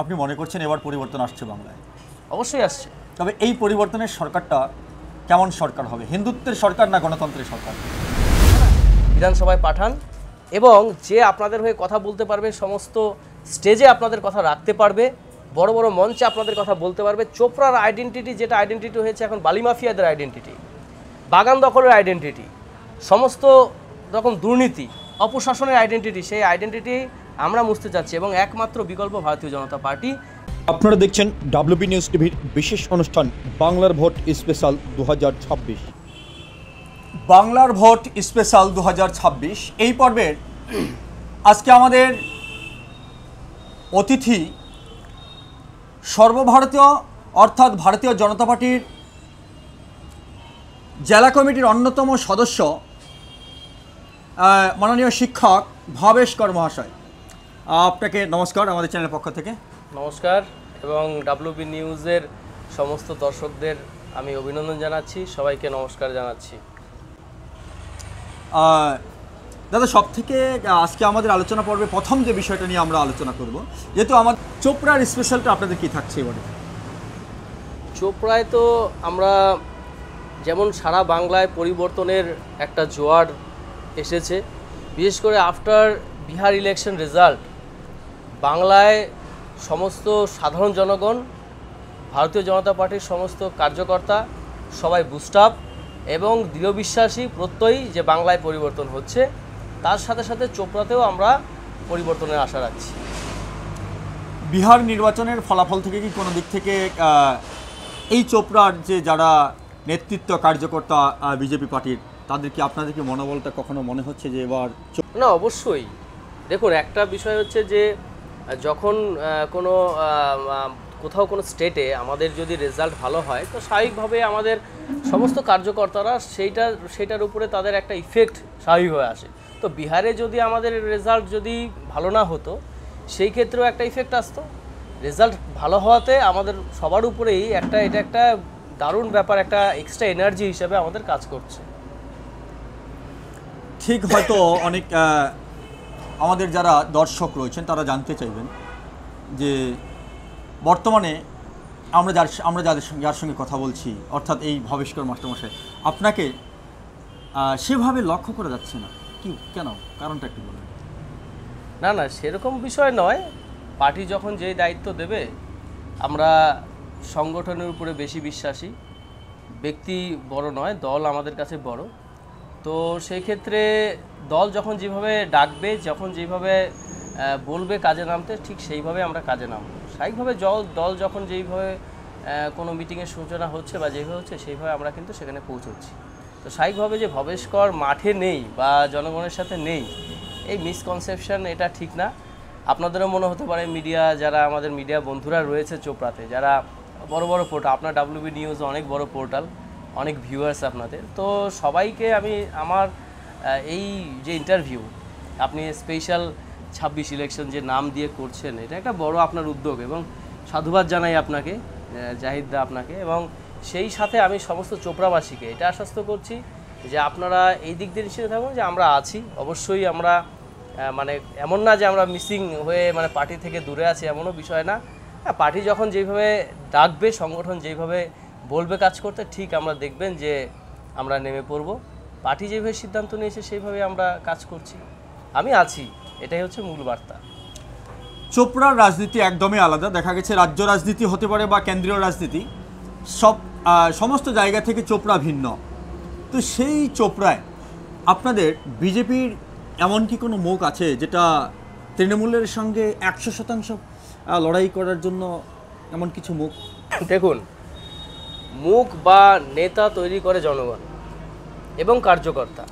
আপনি মনে করছেন এবার পরিবর্তন আসছে বাংলায়? অবশ্যই আসছে। তবে এই পরিবর্তনের সরকারটা কেমন সরকার হবে? হিন্দুত্বের সরকার না গণতন্ত্রের সরকার? বিধানসভায় পাঠান এবং যে আপনাদের হয়ে কথা বলতে পারবে, সমস্ত স্টেজে আপনাদের কথা রাখতে পারবে, বড় বড় মঞ্চে আপনাদের কথা বলতে পারবে। চোপড়ার আইডেন্টিটি যেটা আইডেন্টিটি হয়েছে এখন বালি মাফিয়াদের আইডেন্টিটি, বাগান দখলের আইডেন্টিটি, সমস্ত রকম দুর্নীতি অপশাসনের আইডেন্টিটি, সেই আইডেন্টিটি আমরা মুছতে চাচ্ছি এবং একমাত্র বিকল্প ভারতীয় জনতা পার্টি। আপনারা দেখছেন WB নিউজ টিভির বিশেষ অনুষ্ঠান বাংলার ভোট স্পেশাল 2026। বাংলার ভোট স্পেশাল 2026 এই পর্বের আজকে আমাদের অতিথি সর্বভারতীয় অর্থাৎ ভারতীয় জনতা পার্টির জেলা কমিটির অন্যতম সদস্য মাননীয় শিক্ষক ভবেশ কর মহাশয়। আপনাকে নমস্কার আমাদের চ্যানেলের পক্ষ থেকে। নমস্কার এবং WB নিউজের সমস্ত দর্শকদের আমি অভিনন্দন জানাচ্ছি, সবাইকে নমস্কার জানাচ্ছি। দাদা, সব থেকে আজকে আমাদের আলোচনা পর্বে প্রথম যে বিষয়টা নিয়ে আমরা আলোচনা করব, যেহেতু আমার চোপড়ার স্পেশালটা আপনাদের কি থাকছে এবারে? চোপড়ায় তো আমরা যেমন সারা বাংলায় পরিবর্তনের একটা জোয়ার এসেছে, বিশেষ করে আফটার বিহার ইলেকশন রেজাল্ট বাংলায় সমস্ত সাধারণ জনগণ, ভারতীয় জনতা পার্টির সমস্ত কার্যকর্তা সবাই বুস্ট আপ এবং দৃঢ় বিশ্বাসী প্রত্যয়ী যে বাংলায় পরিবর্তন হচ্ছে। তার সাথে সাথে চোপড়াতেও আমরা পরিবর্তনের আশা রাখছি। বিহার নির্বাচনের ফলাফল থেকে কি কোনো দিক থেকে এই চোপড়ার যে যারা নেতৃত্ব কার্যকর্তা বিজেপি পার্টির, তাদের কি আপনাদের কি মনোবলটা কখনো মনে হচ্ছে যে এবার? না, অবশ্যই। দেখুন, একটা বিষয় হচ্ছে যে যখন কোথাও কোনো স্টেটে আমাদের যদি রেজাল্ট ভালো হয় তো স্বাভাবিকভাবে আমাদের সমস্ত কার্যকর্তারা সেইটার উপরে তাদের একটা ইফেক্ট স্বাভাবিক হয়ে আসে। তো বিহারে যদি আমাদের রেজাল্ট যদি ভালো না হতো সেই ক্ষেত্রেও একটা ইফেক্ট আসতো। রেজাল্ট ভালো হওয়াতে আমাদের সবার উপরেই এটা একটা দারুণ ব্যাপার, একটা এক্সট্রা এনার্জি হিসেবে আমাদের কাজ করছে। ঠিক, হয়তো অনেক আমাদের যারা দর্শক রয়েছেন তারা জানতে চাইবেন যে বর্তমানে যার সঙ্গে কথা বলছি, অর্থাৎ এই ভবেশ কর মাস্টারমশাই, আপনাকে সেভাবে লক্ষ্য করা যাচ্ছে না, কেন? কারণটা একটু বলুন। না, সেরকম বিষয় নয়। পার্টি যখন যেই দায়িত্ব দেবে, আমরা সংগঠনের উপরে বেশি বিশ্বাসী। ব্যক্তি বড় নয়, দল আমাদের কাছে বড়। তো সেই ক্ষেত্রে দল যখন যেভাবে ডাকবে, যখন যেভাবে বলবে কাজে নামতে, ঠিক সেইভাবে আমরা কাজে নামবো। স্বাভাবিকভাবে দল যখন যেইভাবে কোনো মিটিংয়ের সূচনা হচ্ছে বা যেভাবে হচ্ছে সেইভাবে আমরা কিন্তু সেখানে পৌঁছচ্ছি। তো স্বাভাবিকভাবে যে ভবেশ কর মাঠে নেই বা জনগণের সাথে নেই, এই মিসকনসেপশন, এটা ঠিক না। আপনাদেরও মনে হতে পারে, যারা আমাদের মিডিয়া বন্ধুরা রয়েছে চোপড়াতে, যারা বড় বড় পোর্টাল, আপনার WB নিউজ অনেক বড় পোর্টাল, অনেক ভিউয়ার্স আপনাদের, তো সবাইকে আমি আমার এই যে ইন্টারভিউ আপনি স্পেশাল 26 ইলেকশন যে নাম দিয়ে করছেন, এটা একটা বড় আপনার উদ্যোগ এবং সাধুবাদ জানাই আপনাকে, জাহিদদা আপনাকে, এবং সেই সাথে আমি সমস্ত চোপড়াবাসীকে এটা আশ্বস্ত করছি যে আপনারা এই দিক দিয়ে নিশ্চিত থাকুন যে আমরা আছি। অবশ্যই আমরা মানে এমন না যে আমরা মিসিং হয়ে মানে পার্টি থেকে দূরে আছি, এমনও বিষয় না। পার্টি যখন যেইভাবে ডাকবে, সংগঠন যেইভাবে বলবে কাজ করতে, ঠিক আমরা দেখবেন যে আমরা নেমে পড়ব। পার্টি যেভাবে সিদ্ধান্ত নিয়েছে সেইভাবে আমরা কাজ করছি, আমি আছি, এটাই হচ্ছে মূল বার্তা। চোপড়ার রাজনীতি একদমই আলাদা। দেখা গেছে রাজ্য রাজনীতি হতে পারে বা কেন্দ্রীয় রাজনীতি, সমস্ত জায়গা থেকে চোপড়া ভিন্ন। তো সেই চোপড়ায় আপনাদের বিজেপির এমন কি কোনো মুখ আছে যেটা তৃণমূলের সঙ্গে 100% লড়াই করার জন্য, এমন কিছু মুখ? দেখুন, মুখ বা নেতা তৈরি করে জনগণ এবং কার্যকর্তা।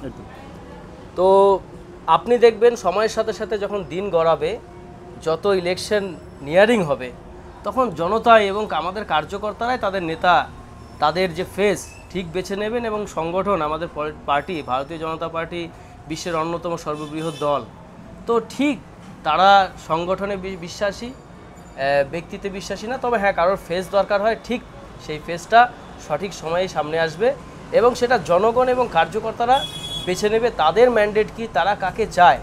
তো আপনি দেখবেন সময়ের সাথে সাথে যখন দিন গড়াবে, যত ইলেকশন নিয়ারিং হবে, তখন জনতাই এবং আমাদের কার্যকর্তারাই তাদের নেতা, তাদের যে ফেস ঠিক বেছে নেবেন এবং সংগঠন, আমাদের পার্টি ভারতীয় জনতা পার্টি বিশ্বের অন্যতম সর্ববৃহৎ দল, তো ঠিক তারা সংগঠনে বিশ্বাসী, ব্যক্তিতে বিশ্বাসী না। তবে হ্যাঁ, কারোর ফেস দরকার হয়, ঠিক সেই ফেসটা সঠিক সময়ে সামনে আসবে এবং সেটা জনগণ এবং কার্যকর্তারা বেছে নেবে তাদের ম্যান্ডেট কি, তারা কাকে চায়।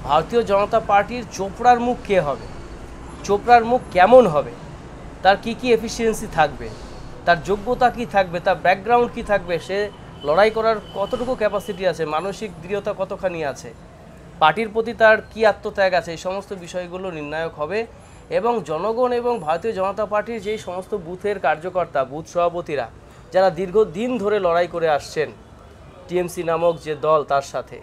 ভারতীয় জনতা পার্টির চোপড়ার মুখ কে হবে, চোপড়ার মুখ কেমন হবে, তার কি কি এফিসিয়েন্সি থাকবে, তার যোগ্যতা কি থাকবে, তার ব্যাকগ্রাউন্ড কি থাকবে, সে লড়াই করার কতটুকু ক্যাপাসিটি আছে, মানসিক দৃঢ়তা কতখানি আছে, পার্টির প্রতি তার কি আত্মত্যাগ আছে, এই সমস্ত বিষয়গুলো নির্ণায়ক হবে। এবং জনগণ এবং ভারতীয় জনতা পার্টির যেই সমস্ত বুথের কার্যকর্তা, বুথ সভাপতিরা যারা দীর্ঘদিন ধরে লড়াই করে আসছেন টিএমসি নামক যে দল তার সাথে,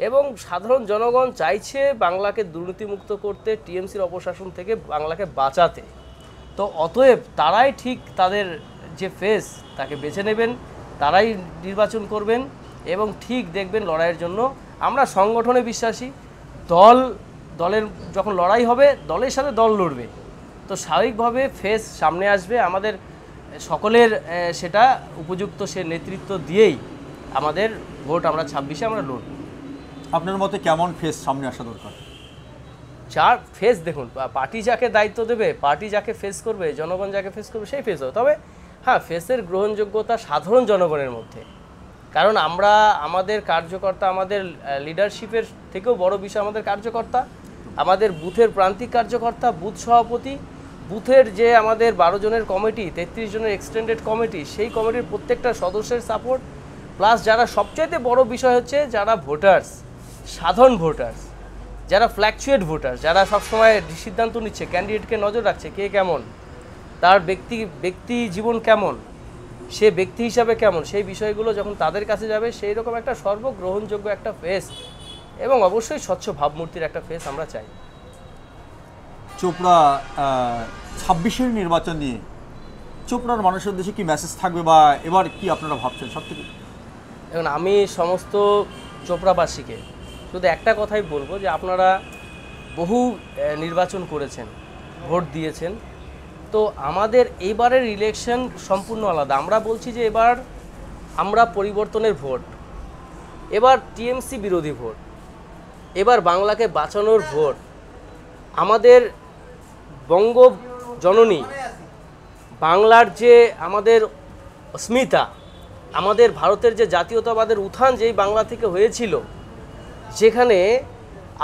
এবং সাধারণ জনগণ চাইছে বাংলাকে দুর্নীতিমুক্ত করতে, টিএমসির অপশাসন থেকে বাংলাকে বাঁচাতে। তো অতএব তারাই ঠিক তাদের যে ফেস তাকে বেছে নেবেন, তারাই নির্বাচন করবেন এবং ঠিক দেখবেন লড়াইয়ের জন্য। আমরা সংগঠনে বিশ্বাসী, দলের যখন লড়াই হবে দলের সাথে দল লড়বে, তো স্বাভাবিকভাবে ফেস সামনে আসবে। আমাদের সকলের সেটা উপযুক্ত সে নেতৃত্ব দিয়েই আমাদের ভোট আমরা 26-এ আমরা লড়ব। আপনার মতে কেমন ফেস সামনে আসা দরকার? যার ফেস দেখুন, পার্টি যাকে দায়িত্ব দেবে, পার্টি যাকে ফেস করবে, জনগণ যাকে ফেস করবে সেই ফেস হবে। তবে হ্যাঁ, ফেসের গ্রহণযোগ্যতা সাধারণ জনগণের মধ্যে, কারণ আমরা আমাদের কার্যকর্তা, আমাদের লিডারশিপের থেকেও বড় বিষয় আমাদের কার্যকর্তা, আমাদের বুথের প্রান্তিক কার্যকর্তা, বুথ সভাপতি, বুথের যে আমাদের 12 জনের কমিটি, 33 জনের এক্সটেন্ডেড কমিটি, সেই কমিটির প্রত্যেকটা সদস্যের সাপোর্ট, প্লাস যারা সবচাইতে বড় বিষয় হচ্ছে যারা ভোটার্স, সাধারণ ভোটার্স, যারা ফ্ল্যাকচুয়েট ভোটার, যারা সবসময় সিদ্ধান্ত নিচ্ছে, ক্যান্ডিডেটকে নজর রাখছে, কে কেমন, তার ব্যক্তি জীবন কেমন, সে ব্যক্তি হিসাবে কেমন, সেই বিষয়গুলো যখন তাদের কাছে যাবে, সেই রকম একটা সর্বগ্রহণযোগ্য একটা ফেস এবং অবশ্যই স্বচ্ছ ভাবমূর্তির একটা ফেস আমরা চাই। চোপড়া 26-এর নির্বাচন নিয়ে চোপড়ার মানুষের দেশে কি মেসেজ থাকবে, বা এবার কি আপনারা ভাবছেন সব থেকে? এখন আমি সমস্ত চোপড়াবাসীকে শুধু একটা কথাই বলবো যে আপনারা বহু নির্বাচন করেছেন, ভোট দিয়েছেন, তো আমাদের এইবারের ইলেকশন সম্পূর্ণ আলাদা। আমরা বলছি যে এবার আমরা পরিবর্তনের ভোট, এবার টিএমসি বিরোধী ভোট, এবার বাংলাকে বাঁচানোর ভোট। আমাদের বঙ্গ জননী বাংলার যে আমাদের অস্মিতা, আমাদের ভারতের যে জাতীয়তাবাদের উত্থান যেই বাংলা থেকে হয়েছিল, যেখানে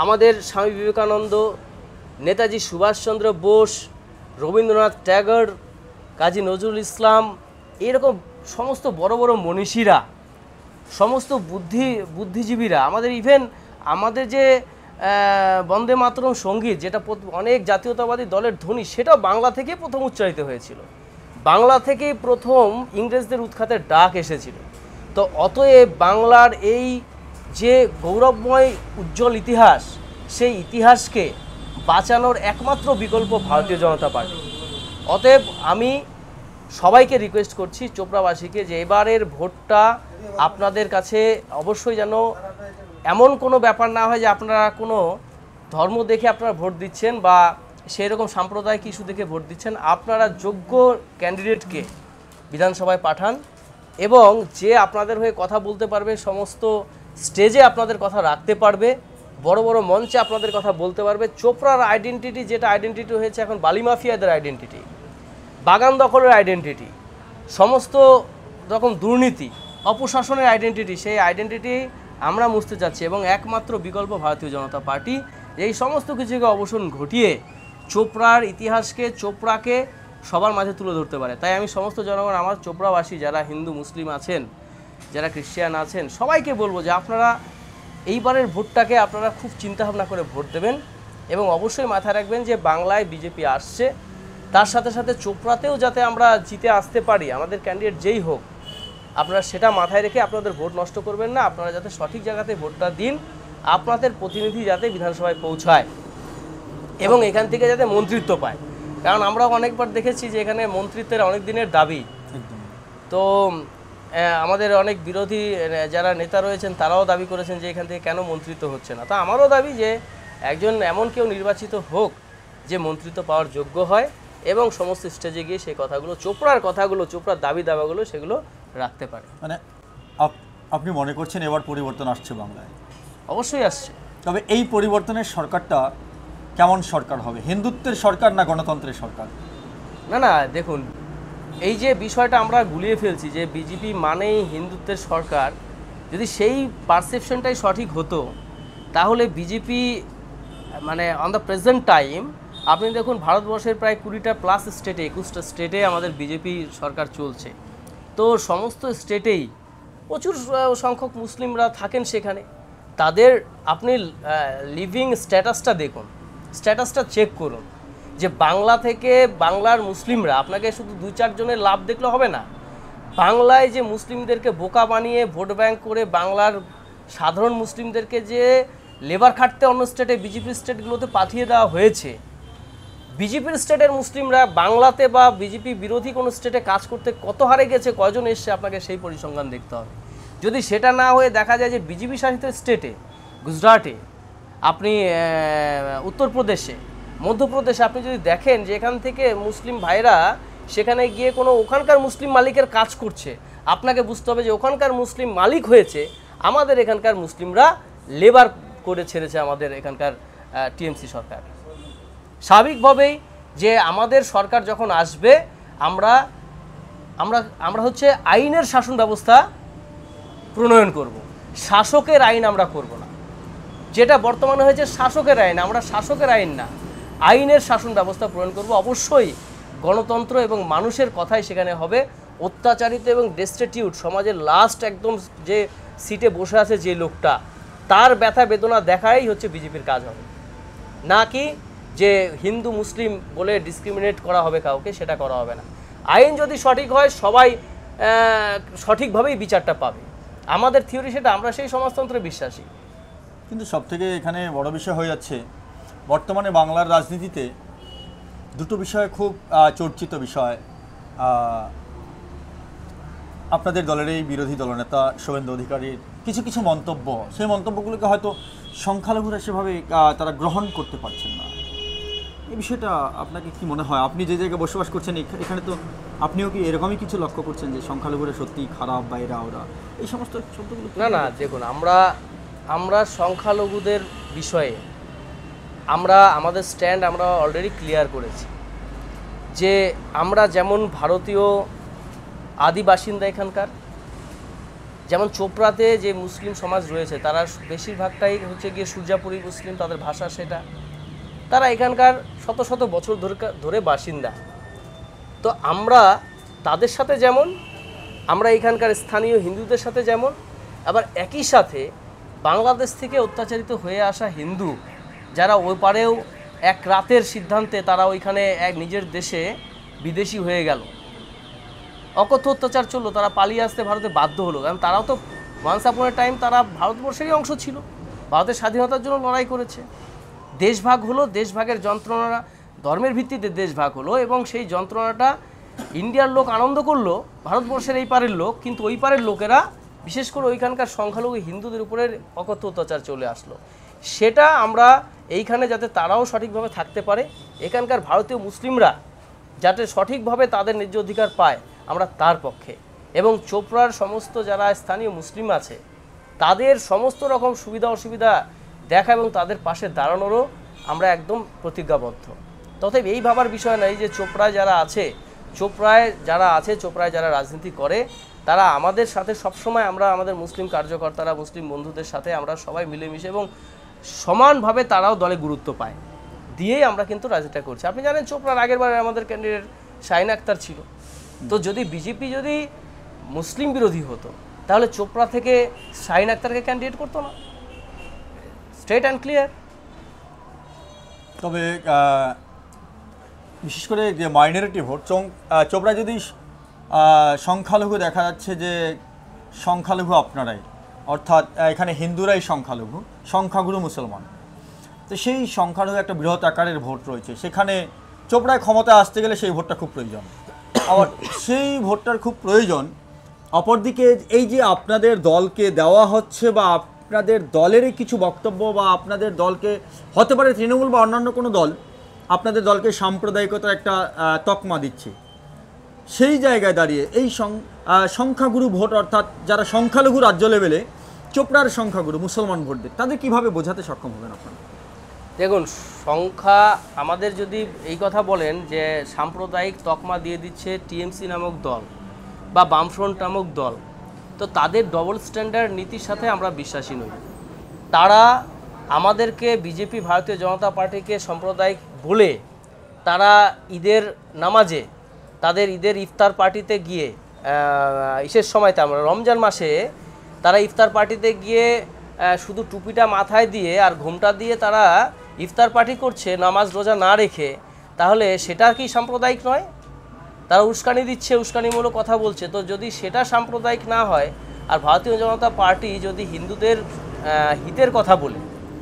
আমাদের স্বামী বিবেকানন্দ, নেতাজি সুভাষচন্দ্র বোস, রবীন্দ্রনাথ ট্যাগর, কাজী নজরুল ইসলাম, এরকম সমস্ত বড় বড় মনীষীরা, সমস্ত বুদ্ধিজীবীরা, আমাদের ইভেন আমাদের যে বন্দে মাতরম সঙ্গীত, যেটা অনেক জাতীয়তাবাদী দলের ধ্বনি, সেটাও বাংলা থেকেই প্রথম উচ্চারিত হয়েছিল, বাংলা থেকেই প্রথম ইংরেজদের উৎখাতের ডাক এসেছিল। তো অতএব বাংলার এই যে গৌরবময় উজ্জ্বল ইতিহাস, সেই ইতিহাসকে বাঁচানোর একমাত্র বিকল্প ভারতীয় জনতা পার্টি। অতএব আমি সবাইকে রিকোয়েস্ট করছি, চোপড়াবাসীকে, যে এবারের ভোটটা আপনাদের কাছে অবশ্যই যেন এমন কোনো ব্যাপার না হয় যে আপনারা কোনো ধর্ম দেখে আপনারা ভোট দিচ্ছেন বা সেই রকম সাম্প্রদায়িক ইস্যু দেখে ভোট দিচ্ছেন। আপনারা যোগ্য ক্যান্ডিডেটকে বিধানসভায় পাঠান এবং যে আপনাদের হয়ে কথা বলতে পারবে, সমস্ত স্টেজে আপনাদের কথা রাখতে পারবে, বড় বড় মঞ্চে আপনাদের কথা বলতে পারবে। চোপড়ার আইডেন্টিটি, যেটা আইডেন্টিটি হয়েছে এখন বালি মাফিয়াদের আইডেন্টিটি, বাগান দখলের আইডেন্টিটি, সমস্ত রকম দুর্নীতি, অপশাসনের আইডেন্টিটি, সেই আইডেন্টিটি আমরা মুছতে চাচ্ছি এবং একমাত্র বিকল্প ভারতীয় জনতা পার্টি এই সমস্ত কিছুকে অবসান ঘটিয়ে চোপড়ার ইতিহাসকে, চোপড়াকে সবার মাঝে তুলে ধরতে পারে। তাই আমি সমস্ত জনগণ, আমার চোপড়াবাসী যারা হিন্দু মুসলিম আছেন, যারা খ্রিস্টান আছেন, সবাইকে বলবো যে আপনারা এইবারের ভোটটাকে আপনারা খুব চিন্তাভাবনা করে ভোট দেবেন এবং অবশ্যই মাথায় রাখবেন যে বাংলায় বিজেপি আসছে, তার সাথে সাথে চোপড়াতেও যাতে আমরা জিতে আসতে পারি, আমাদের ক্যান্ডিডেট যেই হোক, আপনারা সেটা মাথায় রেখে আপনাদের ভোট নষ্ট করবেন না। আপনারা যাতে সঠিক জায়গাতে ভোটটা দিন, আপনাদের প্রতিনিধি যাতে বিধানসভায় পৌঁছায় এবং এখান থেকে যাতে মন্ত্রিত্ব পায়। কারণ আমরা অনেকবার দেখেছি যে এখানে মন্ত্রিত্বের অনেক দিনের দাবি, তো আমাদের অনেক বিরোধী যারা নেতা রয়েছেন তারাও দাবি করেছেন যে এখান থেকে কেন মন্ত্রিত্ব হচ্ছে না। তা আমারও দাবি যে একজন এমন কেউ নির্বাচিত হোক যে মন্ত্রিত্ব পাওয়ার যোগ্য হয় এবং সমস্ত স্টেজে গিয়ে সেই কথাগুলো, চোপড়ার কথাগুলো, চোপড়ার দাবি দাবাগুলো সেগুলো রাখতে পারে। মানে আপনি মনে করছেন এবার পরিবর্তন আসছে বাংলায়? অবশ্যই আসছে। তবে এই পরিবর্তনের সরকারটা কেমন সরকার হবে? হিন্দুত্বের সরকার না গণতন্ত্রের সরকার? না না, দেখুন, এই যে বিষয়টা আমরা গুলিয়ে ফেলছি যে বিজেপি মানেই হিন্দুত্বের সরকার, যদি সেই পারসেপশনটাই সঠিক হতো তাহলে বিজেপি মানে অন দ্য প্রেজেন্ট টাইম আপনি দেখুন ভারতবর্ষের প্রায় 20টা প্লাস স্টেটে 21টা স্টেটে আমাদের বিজেপি সরকার চলছে। তো সমস্ত স্টেটেই প্রচুর সংখ্যক মুসলিমরা থাকেন সেখানে। তাদের আপনি লিভিং স্ট্যাটাসটা দেখুন, স্ট্যাটাসটা চেক করুন যে বাংলা থেকে বাংলার মুসলিমরা, আপনাকে শুধু 2-4 জনের লাভ দেখলে হবে না। বাংলায় যে মুসলিমদেরকে বোকা বানিয়ে ভোট ব্যাংক করে বাংলার সাধারণ মুসলিমদেরকে যে লেবার খাটতে অন্য স্টেটে বিজেপির স্টেটগুলোতে পাঠিয়ে দেওয়া হয়েছে, বিজেপির স্টেটের মুসলিমরা বাংলাতে বা বিজেপি বিরোধী কোনো স্টেটে কাজ করতে কত হারে গেছে, কয়জন এসছে, আপনাকে সেই পরিসংখ্যান দেখতে হবে। যদি সেটা না হয়ে দেখা যায় যে বিজেপি শাসিত স্টেটে, গুজরাটে, আপনি উত্তরপ্রদেশে, মধ্যপ্রদেশে আপনি যদি দেখেন যে এখান থেকে মুসলিম ভাইরা সেখানে গিয়ে কোনো ওখানকার মুসলিম মালিকের কাজ করছে, আপনাকে বুঝতে হবে যে ওখানকার মুসলিম মালিক হয়েছে আমাদের এখানকার মুসলিমরা লেবার করে ছেড়েছে আমাদের এখানকার টিএমসি সরকার। স্বাভাবিকভাবেই যে আমাদের সরকার যখন আসবে আমরা আমরা আমরা হচ্ছে আইনের শাসন ব্যবস্থা প্রণয়ন করব, শাসকের আইন আমরা করব না। যেটা বর্তমানে হয়েছে শাসকের আইন, আমরা শাসকের আইন না, আইনের শাসন ব্যবস্থা প্রণয়ন করব। অবশ্যই গণতন্ত্র এবং মানুষের কথাই সেখানে হবে। অত্যাচারিত এবং ডেস্টিটিউট সমাজের লাস্ট একদম যে সিটে বসে আছে যে লোকটা, তার ব্যথা বেদনা দেখাই হচ্ছে বিজেপির কাজ হবে, না কি যে হিন্দু মুসলিম বলে ডিসক্রিমিনেট করা হবে কাউকে, সেটা করা হবে না। আইন যদি সঠিক হয় সবাই সঠিকভাবেই বিচারটা পাবে। আমাদের থিওরি সেটা, আমরা সেই সমাজতন্ত্রে বিশ্বাসী। কিন্তু সবথেকে এখানে বড় বিষয় হয়ে যাচ্ছে বর্তমানে বাংলার রাজনীতিতে দুটো বিষয় খুব চর্চিত বিষয়। আপনাদের দলের এই বিরোধী দলনেতা শুভেন্দু অধিকারীর কিছু কিছু মন্তব্য, সেই মন্তব্যগুলোকে হয়তো সংখ্যালঘুরা সেভাবে তারা গ্রহণ করতে পারছেন না। এই বিষয়টা আপনাকে কি মনে হয়? আপনি যে জায়গায় বসবাস করছেন এখানে তো আপনিও কি এরকমই কিছু লক্ষ্য করছেন যে সংখ্যালঘুরা সত্যিই খারাপ বা এরা ওরা, এই সমস্ত শব্দগুলো? না, দেখুন, আমরা সংখ্যালঘুদের বিষয়ে আমাদের স্ট্যান্ড আমরা অলরেডি ক্লিয়ার করেছি যে আমরা যেমন ভারতীয় আদি বাসিন্দা এখানকার, যেমন চোপড়াতে যে মুসলিম সমাজ রয়েছে তারা বেশিরভাগটাই হচ্ছে গিয়ে সূর্যাপুরী মুসলিম, তাদের ভাষা সেটা, তারা এখানকার শত শত বছর ধরে বাসিন্দা। তো আমরা তাদের সাথে যেমন, আমরা এখানকার স্থানীয় হিন্দুদের সাথে যেমন, আবার একই সাথে বাংলাদেশ থেকে অত্যাচারিত হয়ে আসা হিন্দু যারা ওই পারেও এক রাতের সিদ্ধান্তে তারা ওইখানে এক নিজের দেশে বিদেশি হয়ে গেল, অকথ্য অত্যাচার চললো, তারা পালিয়ে আসতে ভারতে বাধ্য হলো। কারণ তারাও তো ওয়ান্স আপন এ টাইম তারা ভারতবর্ষেরই অংশ ছিল, ভারতের স্বাধীনতার জন্য লড়াই করেছে। দেশভাগ হলো, দেশভাগের যন্ত্রণা, ধর্মের ভিত্তিতে দেশভাগ হলো এবং সেই যন্ত্রণাটা ইন্ডিয়ার লোক আনন্দ করলো, ভারতবর্ষের এই পারের লোক, কিন্তু ওই পারের লোকেরা বিশেষ করে ওইখানকার সংখ্যালঘু হিন্দুদের উপরে অকথ্য অত্যাচার চলে আসলো। সেটা আমরা এইখানে যাতে তারাও সঠিকভাবে থাকতে পারে, এখানকার ভারতীয় মুসলিমরা যাতে সঠিকভাবে তাদের ন্যায্য অধিকার পায়, আমরা তার পক্ষে। এবং চোপড়ার সমস্ত যারা স্থানীয় মুসলিম আছে তাদের সমস্ত রকম সুবিধা অসুবিধা দেখা এবং তাদের পাশে দাঁড়ানোরও আমরা একদম প্রতিজ্ঞাবদ্ধ। তথাপি এই ভাবার বিষয় নাই যে চোপড়ায় যারা আছে, চোপড়ায় যারা রাজনীতি করে তারা আমাদের সাথে সবসময়, আমরা আমাদের মুসলিম কার্যকর্তারা, মুসলিম বন্ধুদের সাথে আমরা সবাই মিলেমিশে এবং সমানভাবে তারাও দলে গুরুত্ব পায় দিয়েই আমরা কিন্তু রাজনীতিটা করছি। আপনি জানেন চোপড়ার আগের বারে আমাদের ক্যান্ডিডেট শাহিন আক্তার ছিল। তো যদি বিজেপি যদি মুসলিম বিরোধী হতো তাহলে চোপড়া থেকে শাহিন আক্তারকে ক্যান্ডিডেট করতো না, স্ট্রেট অ্যান্ড ক্লিয়ার। তবে বিশেষ করে যে মাইনরিটি ভোট, চোপড়ায় যদি সংখ্যালঘু দেখা যাচ্ছে যে সংখ্যালঘু আপনারাই, অর্থাৎ এখানে হিন্দুরাই সংখ্যাগুরু মুসলমান, তো সেই সংখ্যালঘু একটা বৃহৎ আকারের ভোট রয়েছে। সেখানে চোপড়ায় ক্ষমতায় আসতে গেলে সেই ভোটটা খুব প্রয়োজন, আবার সেই ভোটটার খুব প্রয়োজন। অপরদিকে এই যে আপনাদের দলকে দেওয়া হচ্ছে বা আপনাদের দলেরই কিছু বক্তব্য বা আপনাদের দলকে, হতে পারে তৃণমূল বা অন্যান্য কোনো দল আপনাদের দলকে সাম্প্রদায়িকতার একটা তকমা দিচ্ছে, সেই জায়গায় দাঁড়িয়ে এই সংখ্যাগুরু ভোট, অর্থাৎ যারা সংখ্যালঘু রাজ্য লেভেলে চোপড়ার সংখ্যাগুরু মুসলমান ভোটদের, তাদের কিভাবে বোঝাতে সক্ষম হবেন আপনারা? দেখুন, সংখ্যা আমাদের যদি এই কথা বলেন যে সাম্প্রদায়িক তকমা দিয়ে দিচ্ছে টিএমসি নামক দল বা বামফ্রন্ট নামক দল, তো তাদের ডবল স্ট্যান্ডার্ড নীতির সাথে আমরা বিশ্বাসী নই। তারা আমাদেরকে বিজেপি, ভারতীয় জনতা পার্টিকে সাম্প্রদায়িক বলে তারা ঈদের নামাজে, তাদের ঈদের ইফতার পার্টিতে গিয়ে ইসের সময়তে আমরা রমজান মাসে তারা ইফতার পার্টিতে গিয়ে শুধু টুপিটা মাথায় দিয়ে আর ঘোমটা দিয়ে তারা ইফতার পার্টি করছে নামাজ রোজা না রেখে, তাহলে সেটা কি সাম্প্রদায়িক নয়? তারা উস্কানি দিচ্ছে, উস্কানিমূলক কথা বলছে। তো যদি সেটা সাম্প্রদায়িক না হয়, আর ভারতীয় জনতা পার্টি যদি হিন্দুদের হিতের কথা বলে,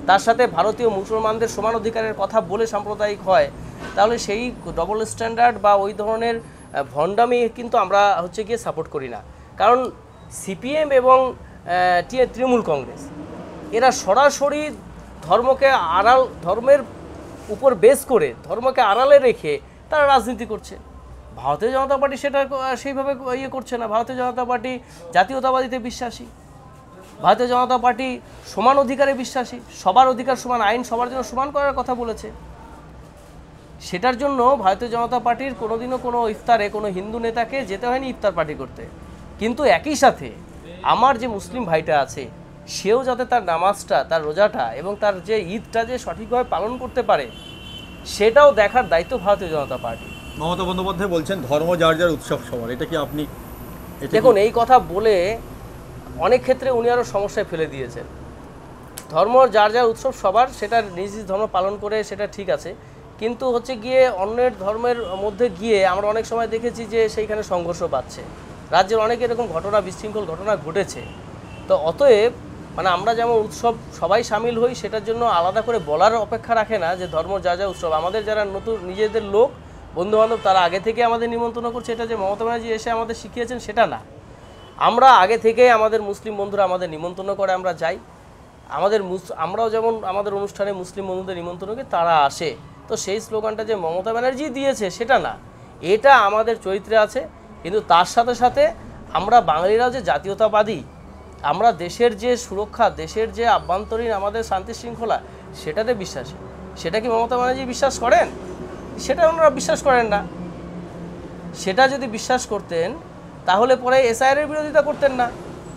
তার সাথে ভারতীয় মুসলমানদের সমান অধিকারের কথা বলে সাম্প্রদায়িক হয়, তাহলে সেই ডবল স্ট্যান্ডার্ড বা ওই ধরনের ভণ্ডামি কিন্তু আমরা হচ্ছে গিয়ে সাপোর্ট করি না। কারণ সিপিএম এবং তৃণমূল কংগ্রেস এরা সরাসরি ধর্মকে আড়াল, ধর্মের উপর বেস করে ধর্মকে আড়ালে রেখে তারা রাজনীতি করছে। ভারতীয় জনতা পার্টি সেটা সেইভাবে ইয়ে করছে না। ভারতীয় জনতা পার্টি জাতীয়তাবাদীতে বিশ্বাসী, ভারতীয় জনতা পার্টি সমান অধিকারে বিশ্বাসী, সবার অধিকার সমান, আইন সবার জন্য সমান করার কথা বলেছে। সেটার জন্য ভারতীয় জনতা পার্টির কোনোদিনও কোনো ইফতারে কোনো হিন্দু নেতাকে যেতে হয়নি ইফতার পার্টি করতে। কিন্তু একই সাথে আমার যে মুসলিম ভাইটা আছে, সেও যাতে তার নামাজটা, তার রোজাটা এবং তার যে ঈদটা যে সঠিকভাবে পালন করতে পারে, সেটাও দেখার দায়িত্ব ভারতীয় জনতা পার্টি। মমতা বন্দ্যোপাধ্যায় বলছেন ধর্ম যার যার উৎসব সবার, এটা কি আপনি? দেখুন, এই কথা বলে অনেক ক্ষেত্রে উনি আরও সমস্যায় ফেলে দিয়েছেন। ধর্ম যার যার উৎসব সবার, সেটা নিজ নিজ ধর্ম পালন করে সেটা ঠিক আছে, কিন্তু হচ্ছে গিয়ে অন্যের ধর্মের মধ্যে গিয়ে আমরা অনেক সময় দেখেছি যে সেইখানে সংঘর্ষ পাচ্ছে। রাজ্যের অনেক এরকম ঘটনা, বিশৃঙ্খল ঘটনা ঘটেছে। তো অতএব মানে আমরা যেমন উৎসব সবাই সামিল হই, সেটার জন্য আলাদা করে বলার অপেক্ষা রাখে না যে ধর্ম যা যা উৎসব। আমাদের যারা নতুন নিজেদের লোক, বন্ধুবান্ধব, তারা আগে থেকে আমাদের নিমন্ত্রণ করছে। এটা যে মমতা ব্যানার্জি এসে আমাদের শিখিয়েছেন সেটা না, আমরা আগে থেকে আমাদের মুসলিম বন্ধুরা আমাদের নিমন্ত্রণ করে আমরা যাই। আমরাও যেমন আমাদের অনুষ্ঠানে মুসলিম বন্ধুদের নিমন্ত্রণ করি, তারা আসে। তো সেই স্লোগানটা যে মমতা ব্যানার্জি দিয়েছে সেটা না, এটা আমাদের চরিত্রে আছে। কিন্তু তার সাথে সাথে আমরা বাঙালিরাও যে জাতীয়তাবাদী, আমরা দেশের যে সুরক্ষা, দেশের যে আভ্যন্তরীণ আমাদের শান্তি শৃঙ্খলা, সেটাতে বিশ্বাসী। সেটা কি মমতা ব্যানার্জি বিশ্বাস করেন? সেটা ওনারা বিশ্বাস করেন না। সেটা যদি বিশ্বাস করতেন তাহলে পরে এসআইআর এর বিরোধিতা করতেন না।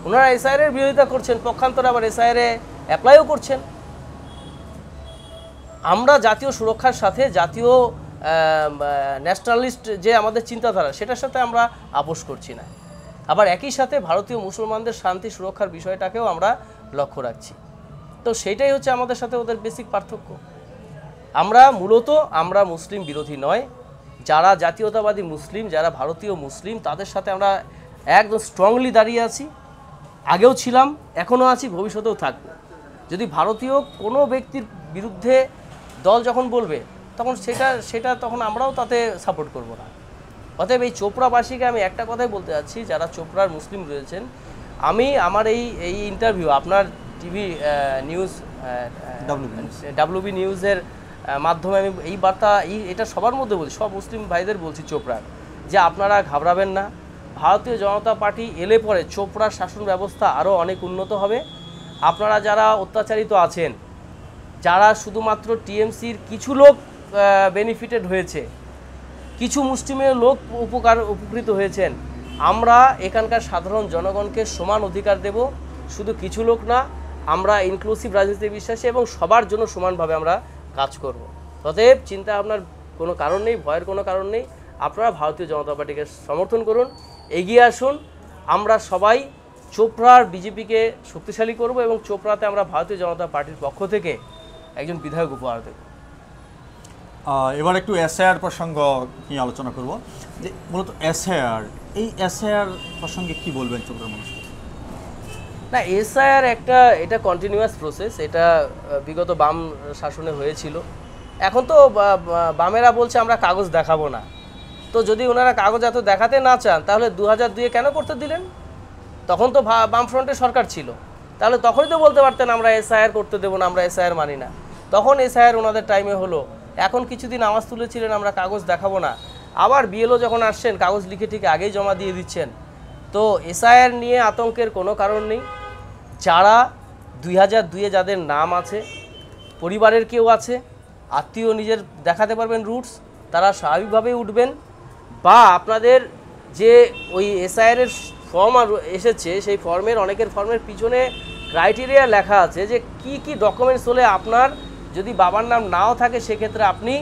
ওনারা এসআইআর এর বিরোধিতা করছেন, পক্ষান্তরে আবার এসআইআর এ অ্যাপ্লাইও করছেন। আমরা জাতীয় সুরক্ষার সাথে, জাতীয় ন্যাশনালিস্ট যে আমাদের চিন্তাধারা, সেটার সাথে আমরা আপোষ করছি না। আবার একই সাথে ভারতীয় মুসলমানদের শান্তি সুরক্ষার বিষয়টাকেও আমরা লক্ষ্য রাখছি। তো সেটাই হচ্ছে আমাদের সাথে ওদের বেসিক পার্থক্য। আমরা মুসলিম বিরোধী নয়। যারা জাতীয়তাবাদী মুসলিম, যারা ভারতীয় মুসলিম, তাদের সাথে আমরা একদম স্ট্রংলি দাঁড়িয়ে আছি। আগেও ছিলাম, এখনও আছি, ভবিষ্যতেও থাকব। যদি ভারতীয় কোনো ব্যক্তির বিরুদ্ধে দল যখন বলবে, তখন সেটা তখন আমরাও তাতে সাপোর্ট করব না। অতএব এই চোপড়াবাসীকে আমি একটা কথাই বলতে যাচ্ছি, যারা চোপড়ার মুসলিম রয়েছেন, আমি আমার এই ইন্টারভিউ আপনার টিভি নিউজ ডাব্লিউবি নিউজের মাধ্যমে আমি এই বার্তা এটা সবার মধ্যে বলছি, সব মুসলিম ভাইদের বলছি চোপড়ার, যে আপনারা ঘাবড়াবেন না। ভারতীয় জনতা পার্টি এলে পরে চোপড়ার শাসন ব্যবস্থা আরও অনেক উন্নত হবে। আপনারা যারা অত্যাচারিত আছেন, যারা শুধুমাত্র টিএমসির কিছু লোক বেনিফিটেড হয়েছে, কিছু মুসলিমের লোক উপকৃত হয়েছেন, আমরা এখানকার সাধারণ জনগণকে সমান অধিকার দেব। শুধু কিছু লোক না, আমরা ইনক্লুসিভ রাজনীতিতে বিশ্বাসী এবং সবার জন্য সমানভাবে আমরা কাজ করব। অতএব চিন্তা আপনার কোনো কারণ নেই, ভয়ের কোনো কারণ নেই। আপনারা ভারতীয় জনতা পার্টিকে সমর্থন করুন, এগিয়ে আসুন। আমরা সবাই চোপড়ার বিজেপিকে শক্তিশালী করব এবং চোপড়াতে আমরা ভারতীয় জনতা পার্টির পক্ষ থেকে একজন বিধায়ক উপহার দেব। এবার একটু এসআইআর প্রসঙ্গ নিয়ে আলোচনা করব, যে মূলত এসআইআর, এই এসআইআর প্রসঙ্গে কি বলবেন চোপড়ার মানুষ? না, এসআইআর এটা কন্টিনিউয়াস প্রসেস। এটা বিগত বাম শাসনে হয়েছিল। এখন তো বামেরা বলছে আমরা কাগজ দেখাবো না। তো যদি ওনারা কাগজ এত দেখাতে না চান, তাহলে 2002-এ কেন করতে দিলেন? তখন তো বামফ্রন্টের সরকার ছিল, তাহলে তখনই তো বলতে পারতেন আমরা এসআইআর করতে দেবো না, আমরা এসআইআর মানি না। তখন এসআইআর ওনাদের টাইমে হলো। এখন কিছুদিন আওয়াজ তুলেছিলেন আমরা কাগজ দেখাবো না, আবার বিএলও যখন আসছেন কাগজ লিখে ঠিক আগেই জমা দিয়ে দিচ্ছেন। তো এসআইআর নিয়ে আতঙ্কের কোনো কারণ নেই। যারা 2002-এ যাদের নাম আছে, পরিবারের কেউ আছে, আত্মীয় নিজের দেখাতে পারবেন রুটস, তারা স্বাভাবিকভাবেই উঠবেন। বা আপনাদের যে ওই এসআইআর ফর্ম এসেছে, সেই ফর্মের অনেকের ফর্মের পিছনে ক্রাইটেরিয়া লেখা আছে যে কি কি ডকুমেন্টস হলে আপনার যদি বাবার নাম নাও থাকে সেক্ষেত্রে আপনি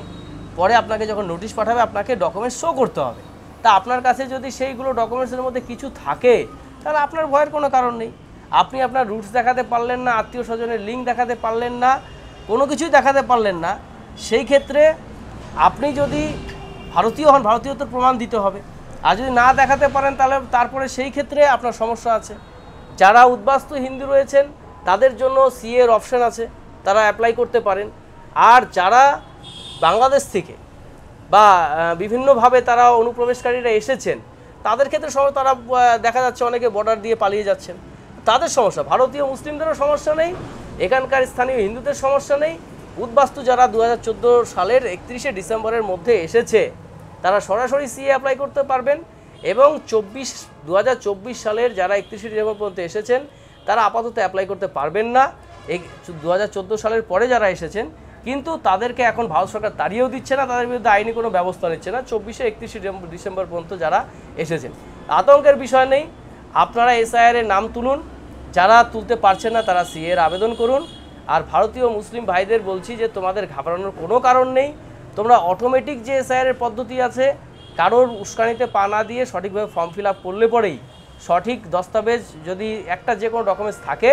পরে আপনাকে যখন নোটিশ পাঠাবে আপনাকে ডকুমেন্টস শো করতে হবে। তা আপনার কাছে যদি সেইগুলো ডকুমেন্টসের মধ্যে কিছু থাকে তাহলে আপনার ভয়ের কোনো কারণ নেই। আপনি আপনার রুটস দেখাতে পারলেন না, আত্মীয় স্বজনের লিঙ্ক দেখাতে পারলেন না, কোনো কিছুই দেখাতে পারলেন না, সেই ক্ষেত্রে আপনি যদি ভারতীয় হন ভারতীয়ত্বের প্রমাণ দিতে হবে। আর যদি না দেখাতে পারেন তাহলে তারপরে সেই ক্ষেত্রে আপনার সমস্যা আছে। যারা উদ্বাস্তু হিন্দু রয়েছেন তাদের জন্য সিএ এর অপশান আছে, তারা অ্যাপ্লাই করতে পারেন। আর যারা বাংলাদেশ থেকে বা বিভিন্নভাবে তারা অনুপ্রবেশকারীরা এসেছেন তাদের ক্ষেত্রে তারা দেখা যাচ্ছে অনেকে বর্ডার দিয়ে পালিয়ে যাচ্ছেন, তাদের সমস্যা। ভারতীয় মুসলিমদেরও সমস্যা নেই, এখানকার স্থানীয় হিন্দুদের সমস্যা নেই। উদ্বাস্তু যারা 2014 সালের 31শে ডিসেম্বরের মধ্যে এসেছে তারা সরাসরি সিএ অ্যাপ্লাই করতে পারবেন। এবং 2024 সালের যারা 31শে ডিসেম্বর পর্যন্ত এসেছেন তারা আপাতত অ্যাপ্লাই করতে পারবেন না। এই 2014 সালের পরে যারা এসেছেন কিন্তু তাদেরকে এখন ভারত সরকার তাড়িয়েও দিচ্ছে না, তাদের বিরুদ্ধে আইনি কোনো ব্যবস্থা নিচ্ছে না 31শে ডিসেম্বর পর্যন্ত যারা এসেছেন। আতঙ্কের বিষয় নেই, আপনারা এসআইআর এর নাম তুলুন, যারা তুলতে পারছেন না তারা সিএ এর আবেদন করুন। আর ভারতীয় মুসলিম ভাইদের বলছি যে তোমাদের ঘাবড়ানোর কোনো কারণ নেই, তোমরা অটোমেটিক যে এসআইআর এর পদ্ধতি আছে কারোর উস্কানিতে পা না দিয়ে সঠিকভাবে ফর্ম ফিল আপ করলে পরেই সঠিক দস্তাবেজ যদি একটা যে কোনো ডকুমেন্টস থাকে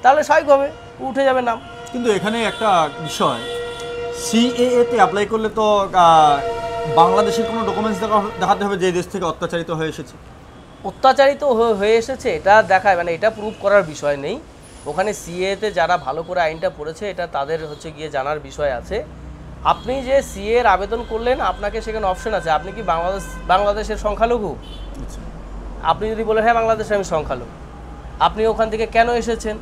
তাহলে স্বাভাবিকভাবে উঠে যাবে নাম। কিন্তু এখানে একটা বিষয়, সিএএ তে অ্যাপ্লাই করলে তো বাংলাদেশের কোনো ডকুমেন্টস দেখাতে হবে যে দেশ থেকে অত্যাচারিত হয়ে এসেছে। অত্যাচারিত হয়ে এসেছে এটা দেখায়, মানে এটা প্রুভ করার বিষয় নেই। ওখানে সিএতে যারা ভালো করে আইনটা পড়েছে এটা তাদের হচ্ছে গিয়ে জানার বিষয় আছে। আপনি যে সিএ এর আবেদন করলেন আপনাকে সেখানে অপশন আছে, আপনি কি বাংলাদেশের সংখ্যালঘু? আপনি যদি বলেন হ্যাঁ বাংলাদেশে আমি সংখ্যালঘু, আপনি ওখান থেকে কেন এসেছেন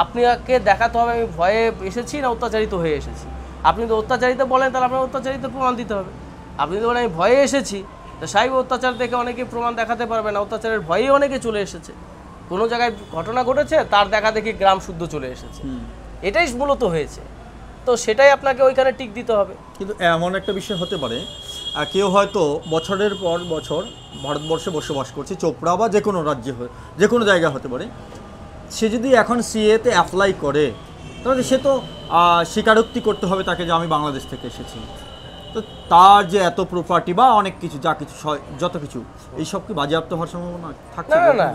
আপনাকে দেখাতে হবে আমি ভয়ে এসেছি না অত্যাচারিত হয়ে এসেছি। আপনি যদি অত্যাচারিত বলেন তাহলে আপনার অত্যাচারিত প্রমাণ দিতে হবে। আপনি যদি বলেন আমি ভয়ে এসেছি তো সাহেব অত্যাচার থেকে অনেকে প্রমাণ দেখাতে পারবে না, অত্যাচারের ভয়েই অনেকে চলে এসেছে, কোনো জায়গায় ঘটনা ঘটেছে তার দেখা দেখি গ্রাম শুদ্ধ চলে এসেছে, এটাই মূলত হয়েছে। তো সেটাই আপনাকে ওইখানে টিক দিতে হবে। কিন্তু এমন একটা বিষয় হতে পারে কেউ হয়তো বছরের পর বছর ভারতবর্ষে বসবাস করছে, চোপড়া বা যে কোনো রাজ্যে যে কোনো জায়গা হতে পারে, সে যদি এখন সিএতে অ্যাপ্লাই করে তাহলে সে তো স্বীকারোক্তি করতে হবে তাকে যে আমি বাংলাদেশ থেকে এসেছি। তো তার যে এত প্রপার্টি বা অনেক কিছু যা কিছু যত কিছু এইসব কি বাজেয়াপ্ত হওয়ার সম্ভাবনা থাকছে? না,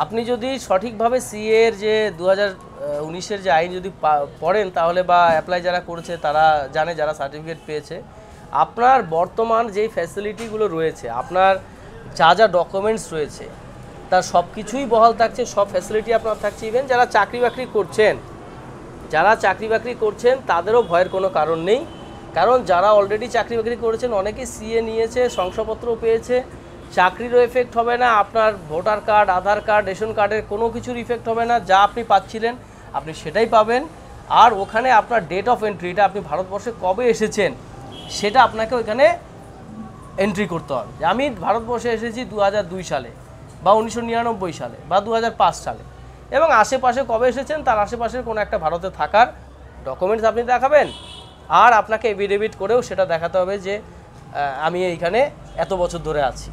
আপনি যদি সঠিকভাবে সিএ এর যে 2019-এর যে আইন যদি পড়েন তাহলে বা অ্যাপ্লাই যারা করেছে তারা জানে, যারা সার্টিফিকেট পেয়েছে, আপনার বর্তমান যেই ফ্যাসিলিটিগুলো রয়েছে, আপনার যা যা ডকুমেন্টস রয়েছে তার সব কিছুই বহাল থাকছে, সব ফ্যাসিলিটি আপনার থাকছে। ইভেন যারা চাকরি বাকরি করছেন তাদেরও ভয়ের কোনো কারণ নেই, কারণ যারা অলরেডি চাকরি বাকরি করেছেন অনেকে সিএ নিয়েছে, শংসাপত্রও পেয়েছে, চাকরিরও এফেক্ট হবে না, আপনার ভোটার কার্ড, আধার কার্ড, রেশন কার্ডের কোনো কিছুর ইফেক্ট হবে না, যা আপনি পাচ্ছিলেন আপনি সেটাই পাবেন। আর ওখানে আপনার ডেট অফ এন্ট্রিটা আপনি ভারতবর্ষে কবে এসেছেন সেটা আপনাকে ওইখানে এন্ট্রি করতে হবে, যে আমি ভারতবর্ষে এসেছি 2002 সালে বা 1999 সালে বা 2005 সালে, এবং আশেপাশে কবে এসেছেন তার আশেপাশের কোনো একটা ভারতে থাকার ডকুমেন্টস আপনি দেখাবেন। আর আপনাকে এফিডেভিট করেও সেটা দেখাতে হবে যে আমি এইখানে এত বছর ধরে আছি,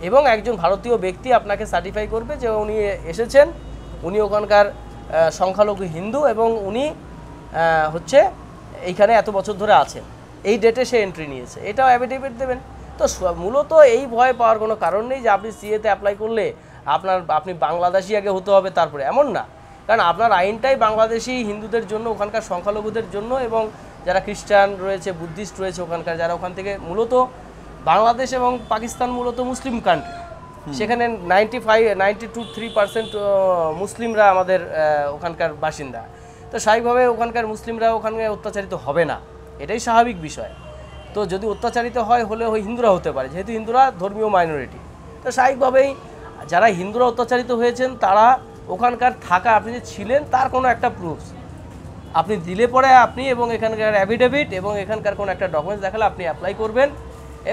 এবং একজন ভারতীয় ব্যক্তি আপনাকে সার্টিফাই করবে যে উনি এসেছেন, উনি ওখানকার সংখ্যালঘু হিন্দু এবং উনি হচ্ছে এইখানে এত বছর ধরে আছেন, এই ডেটে সে এন্ট্রি নিয়েছে, এটাও অ্যাফিডেভিট দেবেন। তো মূলত এই ভয় পাওয়ার কোনো কারণ নেই যে আপনি সিএতে অ্যাপ্লাই করলে আপনি বাংলাদেশি আগে হতে হবে তারপরে, এমন না। কারণ আপনার আইনটাই বাংলাদেশি হিন্দুদের জন্য, ওখানকার সংখ্যালঘুদের জন্য, এবং যারা খ্রিস্টান রয়েছে, বুদ্ধিস্ট রয়েছে ওখানকার, যারা ওখান থেকে মূলত বাংলাদেশ এবং পাকিস্তান মূলত মুসলিম কান্ট্রি, সেখানে 93% মুসলিমরা আমাদের ওখানকার বাসিন্দা। তো স্বাভাবিকভাবে ওখানকার মুসলিমরা ওখানে অত্যাচারিত হবে না, এটাই স্বাভাবিক বিষয়। তো যদি অত্যাচারিত হলে হিন্দুরা হতে পারে, যেহেতু হিন্দুরা ধর্মীয় মাইনরিটি, তো স্বাভাবিকভাবেই যারা হিন্দুরা অত্যাচারিত হয়েছেন তারা ওখানকার থাকা, আপনি যে ছিলেন তার কোনো একটা প্রুফ আপনি দিলে পরে আপনি, এবং এখানকার অ্যাফিডেভিট এবং এখানকার কোনো একটা ডকুমেন্টস দেখালে আপনি অ্যাপ্লাই করবেন,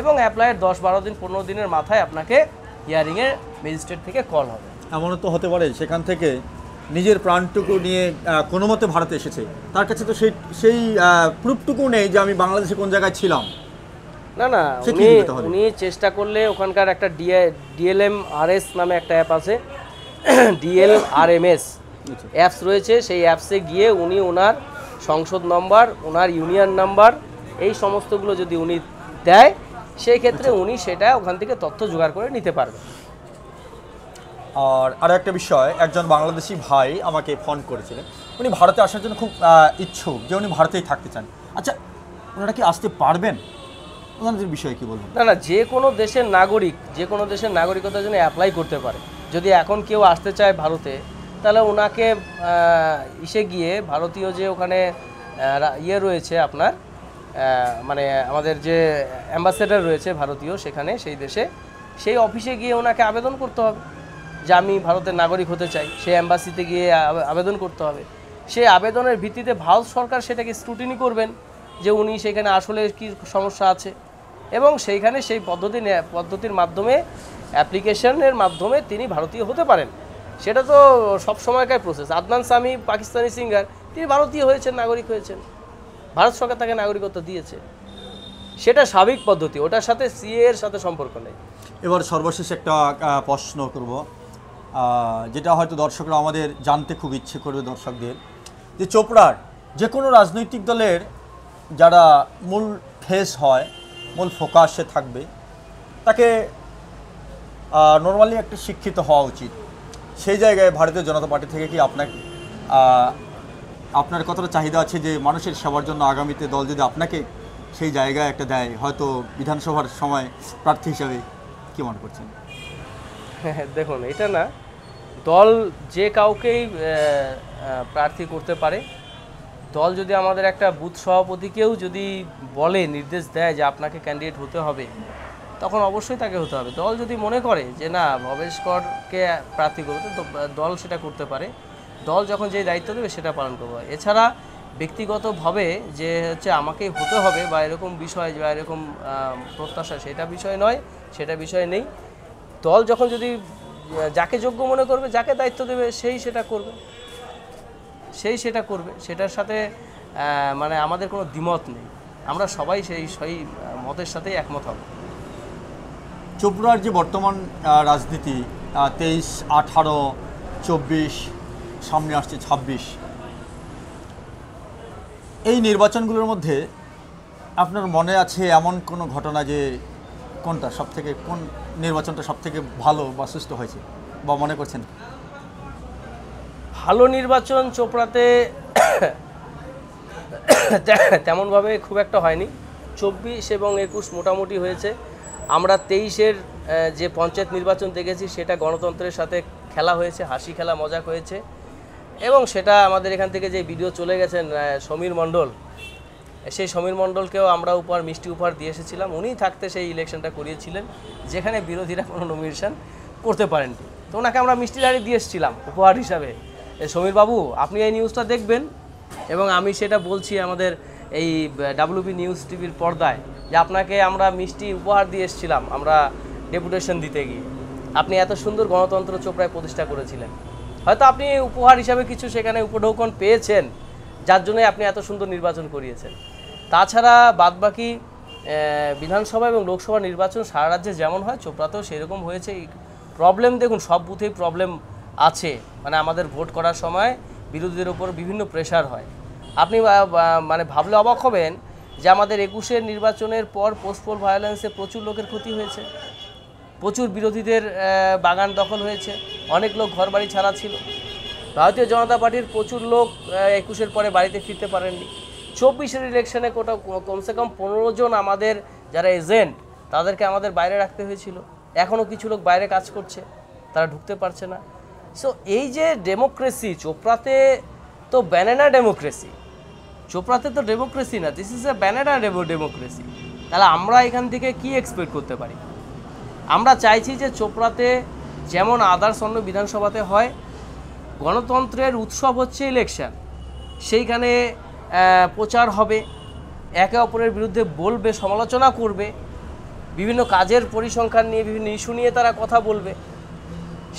এবং অ্যাপ্লাইয়ের 10-12 দিন 15 দিনের মাথায় আপনাকে হিয়ারিংয়ে ম্যাজিস্ট্রেট থেকে কল হবে। এমনও তো হতে পারে সেখান থেকে নিজের প্রাণটুকু নিয়ে কোনো মতে ভারতে এসেছে, তার কাছে তো সেই প্রুফটুকু নেই যে আমি বাংলাদেশে কোন জায়গায় ছিলাম। না, উনি চেষ্টা করলে ওখানকার একটা DLMRS নামে একটা অ্যাপ আছে, DLRMS অ্যাপস রয়েছে, সেই অ্যাপসে গিয়ে উনি ওনার সংসদ নম্বর, ওনার ইউনিয়ন নাম্বার এই সমস্তগুলো যদি উনি দেয়, সেই ক্ষেত্রে উনি সেটা ওখান থেকে তথ্য জোগাড় করে নিতে পারবেন। আর আরও একটা বিষয়, একজন বাংলাদেশি ভাই আমাকে ফোন করেছিলেন, উনি ভারতে আসার জন্য খুব ইচ্ছুক, যে উনি ভারতেই থাকতে চান। আচ্ছা, ওনারা কি আসতে পারবেন? ওনাদের বিষয়ে কি বলবেন? না, যে কোনো দেশের নাগরিক যে কোনো দেশের নাগরিকতার জন্য অ্যাপ্লাই করতে পারে। যদি এখন কেউ আসতে চায় ভারতে, তাহলে ওনাকে ইসে গিয়ে ভারতীয় যে ওখানে ইয়ে রয়েছে আপনার, মানে আমাদের যে অ্যাম্বাসেডার রয়েছে ভারতীয় সেখানে, সেই দেশে, সেই অফিসে গিয়ে ওনাকে আবেদন করতে হবে যে আমি ভারতের নাগরিক হতে চাই। সেই অ্যাম্বাসিতে গিয়ে আবেদন করতে হবে। সেই আবেদনের ভিত্তিতে ভারত সরকার সেটাকে স্ক্রুটিনি করবেন যে উনি সেখানে আসলে কি সমস্যা আছে, এবং সেইখানে সেই পদ্ধতির মাধ্যমে, অ্যাপ্লিকেশনের মাধ্যমে তিনি ভারতীয় হতে পারেন। সেটা তো সব সময়কার প্রসেস। আদনান সামি পাকিস্তানি সিঙ্গার, তিনি ভারতীয় হয়েছেন, নাগরিক হয়েছেন, ভারত সরকার তাকে নাগরিকত্ব দিয়েছে। সেটা স্বাভাবিক পদ্ধতি, ওটার সাথে সিএ এর সাথে সম্পর্ক নেই। এবার সর্বশেষ একটা প্রশ্ন করব, যেটা হয়তো দর্শকরা আমাদের জানতে খুব ইচ্ছে করবে, দর্শকদের, যে চোপড়ার যে কোনো রাজনৈতিক দলের যারা মূল ফেস হয়, মূল ফোকাসে থাকবে, তাকে নর্মালি একটা শিক্ষিত হওয়া উচিত। সেই জায়গায় ভারতীয় জনতা পার্টি থেকে কি আপনার কতটা চাহিদা আছে যে মানুষের সেবার জন্য আগামীতে দল যদি আপনাকে সেই জায়গায় একটা দেয়, হয়তো বিধানসভার সময় প্রার্থী হিসাবে, কি মনে করছেন? দেখুন, এটা না, দল যে কাউকেই প্রার্থী করতে পারে। দল যদি আমাদের একটা বুথ সভাপতিকেও যদি বলে, নির্দেশ দেয় যে আপনাকে ক্যান্ডিডেট হতে হবে, তখন অবশ্যই তাকে হতে হবে। দল যদি মনে করে যে না, ভবেশ করকে প্রার্থী করবে, তো দল সেটা করতে পারে। দল যখন যে দায়িত্ব দেবে সেটা পালন করবে। এছাড়া ব্যক্তিগতভাবে যে হচ্ছে আমাকেই হতে হবে বা এরকম বিষয় বা এরকম প্রত্যাশা, সেটা বিষয় নয়, সেটা বিষয় নেই। দল যখন যদি যাকে যোগ্য মনে করবে, যাকে দায়িত্ব দেবে, সেই সেটা করবে, সেটার সাথে মানে আমাদের কোনো দ্বিমত নেই। আমরা সবাই সেই মতের সাথেই একমত হব। চোপড়ার যে বর্তমান রাজনীতি, 23, 18, 24, সামনে আসছে 26, এই নির্বাচনগুলোর মধ্যে আপনার মনে আছে এমন কোনো ঘটনা যে কোন নির্বাচনটা সবথেকে ভালো বা সুস্থ হয়েছে বা মনে করছেন? ভালো নির্বাচন চোপড়াতে তেমনভাবে খুব একটা হয়নি। 24 এবং 21 মোটামুটি হয়েছে। আমরা 23-এর যে পঞ্চায়েত নির্বাচন দেখেছি, সেটা গণতন্ত্রের সাথে খেলা হয়েছে, হাসি খেলা, মজাক হয়েছে। এবং সেটা আমাদের এখান থেকে যে ভিডিও চলে গেছেন সমীর মণ্ডল, সেই সমীর মণ্ডলকেও আমরা মিষ্টি উপহার দিয়ে এসেছিলাম। উনিই থাকতে সেই ইলেকশনটা করিয়েছিলেন, যেখানে বিরোধীরা কোনো নমিনেশন করতে পারেননি। তো ওনাকে আমরা মিষ্টি হাড়ি দিয়ে এসেছিলাম উপহার হিসাবে। সমীর বাবু, আপনি এই নিউজটা দেখবেন, এবং আমি সেটা বলছি আমাদের এই WB নিউজ টিভির পর্দায়, যে আপনাকে আমরা মিষ্টি উপহার দিয়ে এসেছিলাম আমরা ডেপুটেশন দিতে গিয়ে। আপনি এত সুন্দর গণতন্ত্র চোপড়ায় প্রতিষ্ঠা করেছিলেন। হয়তো আপনি উপহার হিসাবে কিছু সেখানে উপঢৌকন পেয়েছেন, যার জন্যই আপনি এত সুন্দর নির্বাচন করিয়েছেন। তাছাড়া বাদবাকি বিধানসভা এবং লোকসভা নির্বাচন সারা রাজ্যে যেমন হয়, চোপড়াতেও সেরকম হয়েছে। প্রবলেম দেখুন, সব বুথেই প্রবলেম আছে। মানে আমাদের ভোট করার সময় বিরোধীদের উপর বিভিন্ন প্রেশার হয়। আপনি মানে ভাবলে অবাক হবেন যে আমাদের 21-এর নির্বাচনের পর পোস্টপোল ভায়োলেন্সে প্রচুর লোকের ক্ষতি হয়েছে, প্রচুর বিরোধীদের বাগান দখল হয়েছে, অনেক লোক ঘরবাড়ি ছাড়া ছিল। ভারতীয় জনতা পার্টির প্রচুর লোক 21-এর পরে বাড়িতে ফিরতে পারেননি। 24-এর ইলেকশনে কমসে কম 15 জন আমাদের যারা এজেন্ট, তাদেরকে আমাদের বাইরে রাখতে হয়েছিল। এখনও কিছু লোক বাইরে কাজ করছে, তারা ঢুকতে পারছে না। সো এই যে ডেমোক্রেসি, চোপড়াতে তো ব্যানানা ডেমোক্রেসি, চোপড়াতে তো ডেমোক্রেসি না, this is a banana democracy. তাহলে আমরা এখান থেকে কি এক্সপেক্ট করতে পারি? আমরা চাইছি যে চোপড়াতে যেমন আদার্স অন্য বিধানসভাতে হয়, গণতন্ত্রের উৎসব হচ্ছে ইলেকশন, সেইখানে প্রচার হবে, একে অপরের বিরুদ্ধে বলবে, সমালোচনা করবে, বিভিন্ন কাজের পরিসংখ্যান নিয়ে, বিভিন্ন ইস্যু নিয়ে তারা কথা বলবে।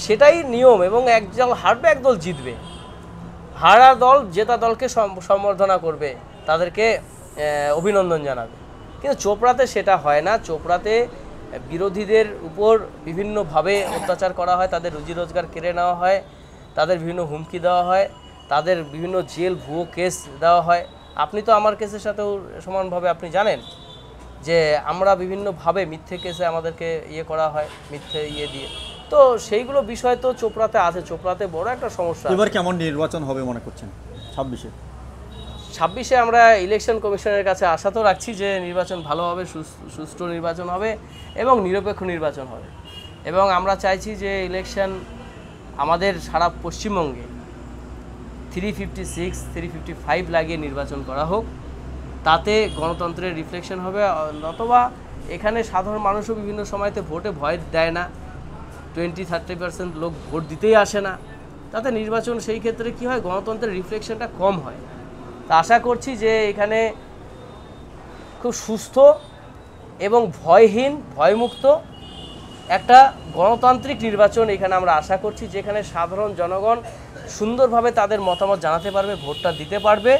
সেটাই নিয়ম, এবং একদল হারবে, একদল জিতবে। হারা দল জেতা দলকে সম্বর্ধনা করবে, তাদেরকে অভিনন্দন জানাবে। কিন্তু চোপড়াতে সেটা হয় না। চোপড়াতে বিরোধীদের উপর বিভিন্নভাবে অত্যাচার করা হয়, তাদের রুজি রোজগার কেড়ে নেওয়া হয়, তাদের বিভিন্ন হুমকি দেওয়া হয়, তাদের বিভিন্ন জেল ভুয়ো কেস দেওয়া হয়। আপনি তো আমার কেসের সাথেও সমানভাবে আপনি জানেন যে আমরা বিভিন্নভাবে মিথ্যে কেসে আমাদেরকে ইয়ে করা হয়, মিথ্যে ইয়ে দিয়ে। তো সেইগুলো বিষয় তো চোপড়াতে আছে, চোপড়াতে বড় একটা সমস্যা। এবার কেমন নির্বাচন হবে মনে করছেন 26-এ আমরা ইলেকশন কমিশনের কাছে আশা তো রাখছি যে নির্বাচন ভালো হবে, সুষ্ঠু নির্বাচন হবে এবং নিরপেক্ষ নির্বাচন হবে। এবং আমরা চাইছি যে ইলেকশন আমাদের সারা পশ্চিমবঙ্গে 356, 355 লাগিয়ে নির্বাচন করা হোক, তাতে গণতন্ত্রের রিফ্লেকশন হবে। অথবা এখানে সাধারণ মানুষও বিভিন্ন সময়তে ভোটে ভয় দেয় না, 20-30% লোক ভোট দিতেই আসে না, তাতে নির্বাচন সেই ক্ষেত্রে কি হয়, গণতন্ত্রের রিফ্লেকশনটা কম হয়। তা আশা করছি যে এখানে খুব সুস্থ এবং ভয়হীন, ভয়মুক্ত একটা গণতান্ত্রিক নির্বাচন এখানে আমরা আশা করছি, যেখানে সাধারণ জনগণ সুন্দরভাবে তাদের মতামত জানাতে পারবে, ভোটটা দিতে পারবে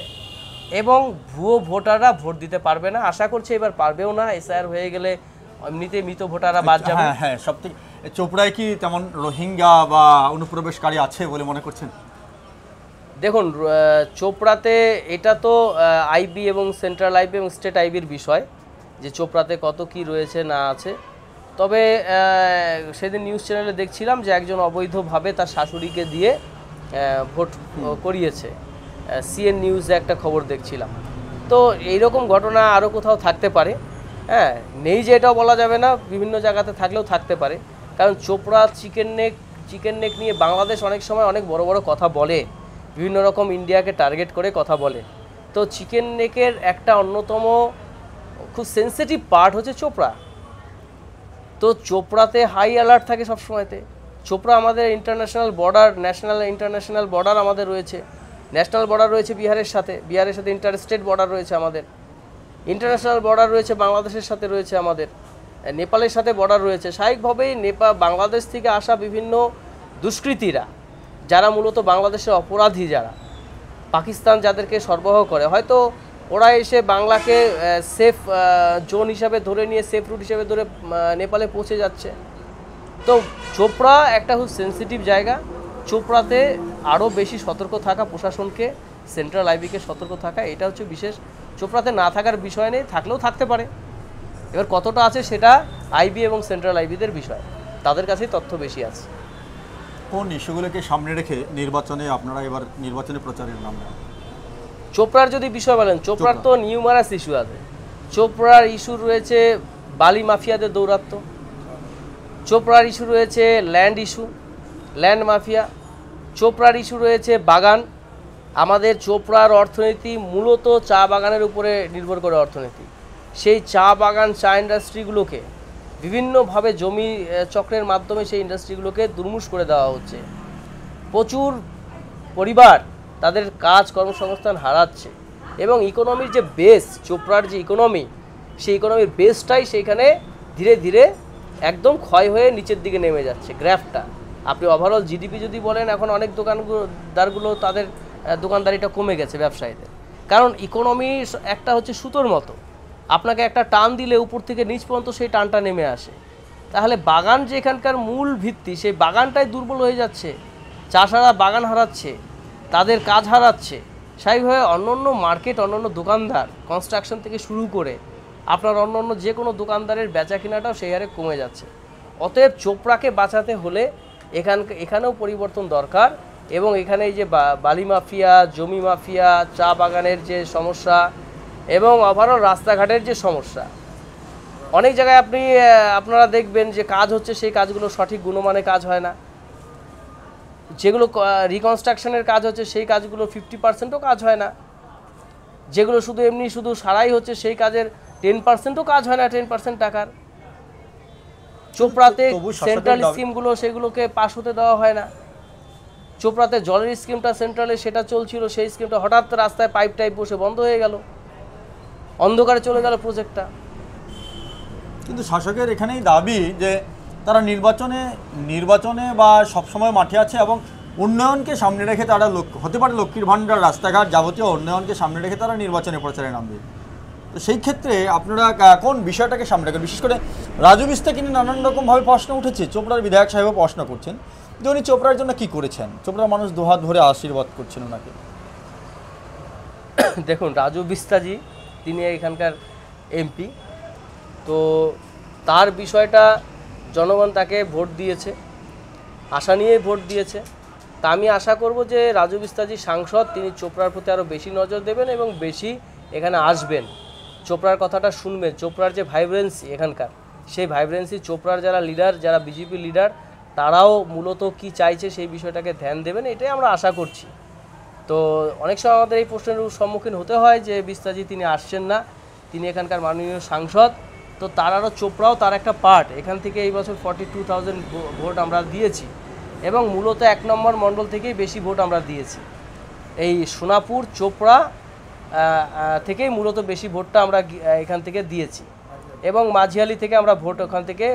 এবং ভুয়ো ভোটাররা ভোট দিতে পারবে না। আশা করছি এবার পারবেও না, এসআইআর হয়ে গেলে এমনিতে মৃত ভোটাররা বাদ যাবে। হ্যাঁ হ্যাঁ, সবথেকে চোপড়ায় কি তেমন রোহিঙ্গা বা অনুপ্রবেশকারী আছে বলে মনে করছেন? দেখুন, চোপড়াতে এটা তো আইবি এবং সেন্ট্রাল আইবি এবং স্টেট আইবির বিষয় যে চোপড়াতে কত কি রয়েছে না আছে। তবে সেদিন নিউজ চ্যানেলে দেখছিলাম যে একজন অবৈধভাবে তার শাশুড়িকে দিয়ে ভোট করিয়েছে, সিএন নিউজে একটা খবর দেখছিলাম। তো এইরকম ঘটনা আরও কোথাও থাকতে পারে, হ্যাঁ, নেই যে এটাও বলা যাবে না, বিভিন্ন জায়গাতে থাকলেও থাকতে পারে। কারণ চোপড়া চিকেন নেক নিয়ে বাংলাদেশ অনেক সময় অনেক বড় বড় কথা বলে, বিভিন্ন রকম ইন্ডিয়াকে টার্গেট করে কথা বলে। তো চিকেন নেকের একটা অন্যতম খুব সেন্সিটিভ পার্ট হচ্ছে চোপড়া। তো চোপড়াতে হাই অ্যালার্ট থাকে সবসময়তে। চোপড়া আমাদের international border, national international border আমাদের রয়েছে। ন্যাশনাল বর্ডার রয়েছে বিহারের সাথে ইন্টারস্টেট বর্ডার রয়েছে আমাদের, ইন্টারন্যাশনাল বর্ডার রয়েছে বাংলাদেশের সাথে রয়েছে আমাদের, নেপালের সাথে বর্ডার রয়েছে। স্বাভাবিকভাবেই বাংলাদেশ থেকে আসা বিভিন্ন দুষ্কৃতীরা, যারা মূলত বাংলাদেশের অপরাধী, যারা পাকিস্তান যাদেরকে সরবরাহ করে, হয়তো ওরা এসে বাংলাকে সেফ জোন হিসাবে ধরে নিয়ে, সেফ রুট হিসাবে ধরে নেপালে পৌঁছে যাচ্ছে। তো চোপড়া একটা খুব সেন্সিটিভ জায়গা। চোপড়াতে আরও বেশি সতর্ক থাকা, প্রশাসনকে, সেন্ট্রাল আইবিকে সতর্ক থাকা, এটা হচ্ছে বিশেষ। চোপড়াতে না থাকার বিষয় নেই, থাকলেও থাকতে পারে। এবার কতটা আছে সেটা আইবি এবং সেন্ট্রাল আইবিদের বিষয়, তাদের কাছেই তথ্য বেশি আছে। কোন ইস্যুগুলোকে সামনে রেখে নির্বাচনে আপনারা এবার নির্বাচনে প্রচারের নাম নেন? চোপড়ার যদি বিষয় বলেন, চোপড়ার তো নিউমারাস ইস্যু আছে। চোপড়ার ইস্যু রয়েছে বালি মাফিয়াদের দৌরাত্ম্য, চোপড়ার ইস্যু রয়েছে ল্যান্ড মাফিয়া, চোপড়ার ইস্যু রয়েছে বাগান। আমাদের চোপড়ার অর্থনীতি মূলত চা বাগানের উপরে নির্ভর করে অর্থনীতি। সেই চা বাগান, চা ইন্ডাস্ট্রিগুলোকে বিভিন্নভাবে জমি চক্রের মাধ্যমে সেই ইন্ডাস্ট্রিগুলোকে দুর্মুষ করে দেওয়া হচ্ছে। প্রচুর পরিবার তাদের কাজ কর্মসংস্থান হারাচ্ছে এবং ইকোনমির যে বেস, চোপড়ার যে ইকোনমি, সেই ইকোনমির বেসটাই সেইখানে ধীরে ধীরে একদম ক্ষয় হয়ে নিচের দিকে নেমে যাচ্ছে গ্রাফটা। আপনি ওভারঅল জিডিপি যদি বলেন, এখন অনেক দোকানদারগুলো তাদের দোকানদারিটা কমে গেছে ব্যবসায়ীদের, কারণ ইকোনমি একটা হচ্ছে সুতোর মতো, আপনাকে একটা টান দিলে উপর থেকে নিচ পর্যন্ত সেই টানটা নেমে আসে। তাহলে বাগান যে এখানকার মূল ভিত্তি, সেই বাগানটাই দুর্বল হয়ে যাচ্ছে। চাষারা বাগান হারাচ্ছে, তাদের কাজ হারাচ্ছে। স্বাভাবিকভাবে অন্য মার্কেট, অন্য দোকানদার, কনস্ট্রাকশন থেকে শুরু করে আপনার অন্য যে কোনো দোকানদারের বেচা কেনাটাও সেই হারে কমে যাচ্ছে। অতএব চোপড়াকে বাঁচাতে হলে এখানেও পরিবর্তন দরকার। এবং এখানে এই যে বালি মাফিয়া, জমি মাফিয়া, চা বাগানের যে সমস্যা এবং ওভারঅল রাস্তাঘাটের যে সমস্যা, অনেক জায়গায় আপনারা দেখবেন যে কাজ হচ্ছে, সেই কাজগুলো সঠিক গুণমানে কাজ হয় না। যেগুলো রিকনস্ট্রাকশনের কাজ হচ্ছে, সেই কাজগুলো 50%ও কাজ হয় না। যেগুলো শুধু সারাই হচ্ছে, সেই কাজের 10%ও কাজ হয় না 10% টাকার। চোপড়াতে সেন্ট্রাল স্কিমগুলো, সেগুলোকে পাস হতে দেওয়া হয় না। চোপড়াতে জলের স্কিমটা সেন্ট্রালে সেটা চলছিল, সেই স্কিমটা হঠাৎ রাস্তায় পাইপ টাইপ বসে বন্ধ হয়ে গেল, অন্ধকারে চলে গেল প্রজেক্টটা। কিন্তু শাসকের এখানেই দাবি যে তারা নির্বাচনে বা সবসময় মাঠে আছে এবং উন্নয়নকে সামনে রেখে তারা হতে পারে লক্ষ্মীর ভাণ্ডার, রাস্তাঘাট, যাবতীয় উন্নয়নকে সামনে রেখে তারা নির্বাচনে প্রচারে নামবে। তো সেই ক্ষেত্রে আপনারা কোন বিষয়টাকে সামনে রাখেন? বিশেষ করে রাজু বিস্তার কিন্তু নানান রকমভাবে প্রশ্ন উঠেছে। চোপড়ার বিধায়ক সাহেবও প্রশ্ন করছেন যে উনি চোপড়ার জন্য কী করেছেন, চোপড়ার মানুষ দুহাত ভরে আশীর্বাদ করছেন ওনাকে। দেখুন, রাজু বিস্তাজি তিনি এখানকার এমপি, তো তার বিষয়টা জনগণ তাকে ভোট দিয়েছে, আশা নিয়েই ভোট দিয়েছে। তা আমি আশা করব যে রাজু বিস্তাজি সাংসদ, তিনি চোপড়ার প্রতি আরও বেশি নজর দেবেন এবং বেশি এখানে আসবেন, চোপড়ার কথাটা শুনবেন। চোপড়ার যে ভাইব্রেন্সি এখানকার, সেই ভাইব্রেন্সি চোপড়ার যারা লিডার, যারা বিজেপি লিডার, তারাও মূলত কি চাইছে সেই বিষয়টাকে ধ্যান দেবেন, এটাই আমরা আশা করছি। তো অনেক সময় আমাদের এই প্রশ্নের সম্মুখীন হতে হয় যে বিস্তাজি তিনি আসছেন না, তিনি এখানকার মাননীয় সাংসদ, তো তার আরও চোপড়াও তার একটা পার্ট। এখান থেকে এই বছর 42,000 ভোট আমরা দিয়েছি এবং মূলত 1 নম্বর মণ্ডল থেকেই বেশি ভোট আমরা দিয়েছি। এই সোনাপুর চোপড়া থেকেই মূলত বেশি ভোটটা আমরা এখান থেকে দিয়েছি এবং মাঝিয়ালি থেকে আমরা ভোট ওখান থেকে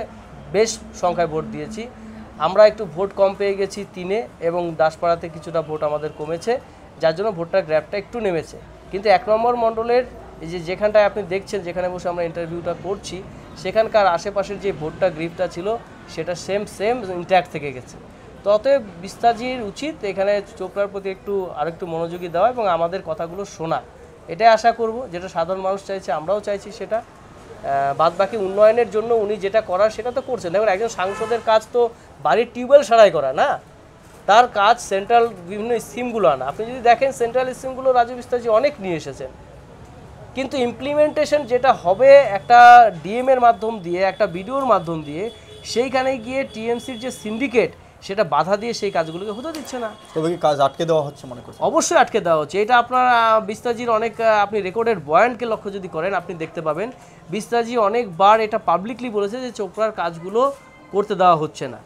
বেশ সংখ্যায় ভোট দিয়েছি। আমরা একটু ভোট কম পেয়ে গেছি 3-এ এবং দাসপাড়াতে কিছুটা ভোট আমাদের কমেছে, যার জন্য ভোটটার গ্র্যাপটা একটু নেমেছে। কিন্তু 1 নম্বর মণ্ডলের এই যেখানটায় আপনি দেখছেন, যেখানে বসে আমরা ইন্টারভিউটা করছি, সেখানকার আশেপাশের যে ভোটটা গ্রিপটা ছিল সেটা সেম ইন্ট্যাক্ট থেকে গেছে। তো অতএব বিস্তাজির উচিত এখানে চোপড়ার প্রতি আরেকটু মনোযোগী দেওয়া এবং আমাদের কথাগুলো শোনা, এটাই আশা করব। যেটা সাধারণ মানুষ চাইছে, আমরাও চাইছি সেটা। বাদবাকি উন্নয়নের জন্য উনি যেটা করার সেটা তো করছেন। দেখুন, একজন সাংসদের কাজ তো বাড়ির টিউবওয়েল সারাই করা না, তার কাজ সেন্ট্রাল বিভিন্ন স্কিমগুলো আনা। আপনি যদি দেখেন সেন্ট্রাল স্কিমগুলো রাজু বিস্তাজি অনেক নিয়ে এসেছেন, কিন্তু ইমপ্লিমেন্টেশন যেটা হবে একটা ডিএমের মাধ্যম দিয়ে, একটা বিডিওর মাধ্যম দিয়ে, সেইখানে গিয়ে টিএমসির যে সিন্ডিকেট সেটা বাধা দিয়ে সেই কাজগুলোকে হতে দিচ্ছে না। তবে কি কাজ আটকে দেওয়া হচ্ছে মনে করছেন? অবশ্যই আটকে দেওয়া হচ্ছে। এটা আপনার বিস্তাজির অনেক, আপনি রেকর্ডের বয়ানকে লক্ষ্য যদি করেন, আপনি দেখতে পাবেন বিস্তাজি অনেকবার এটা পাবলিকলি বলেছে যে চোপড়ার কাজগুলো করতে দেওয়া হচ্ছে না।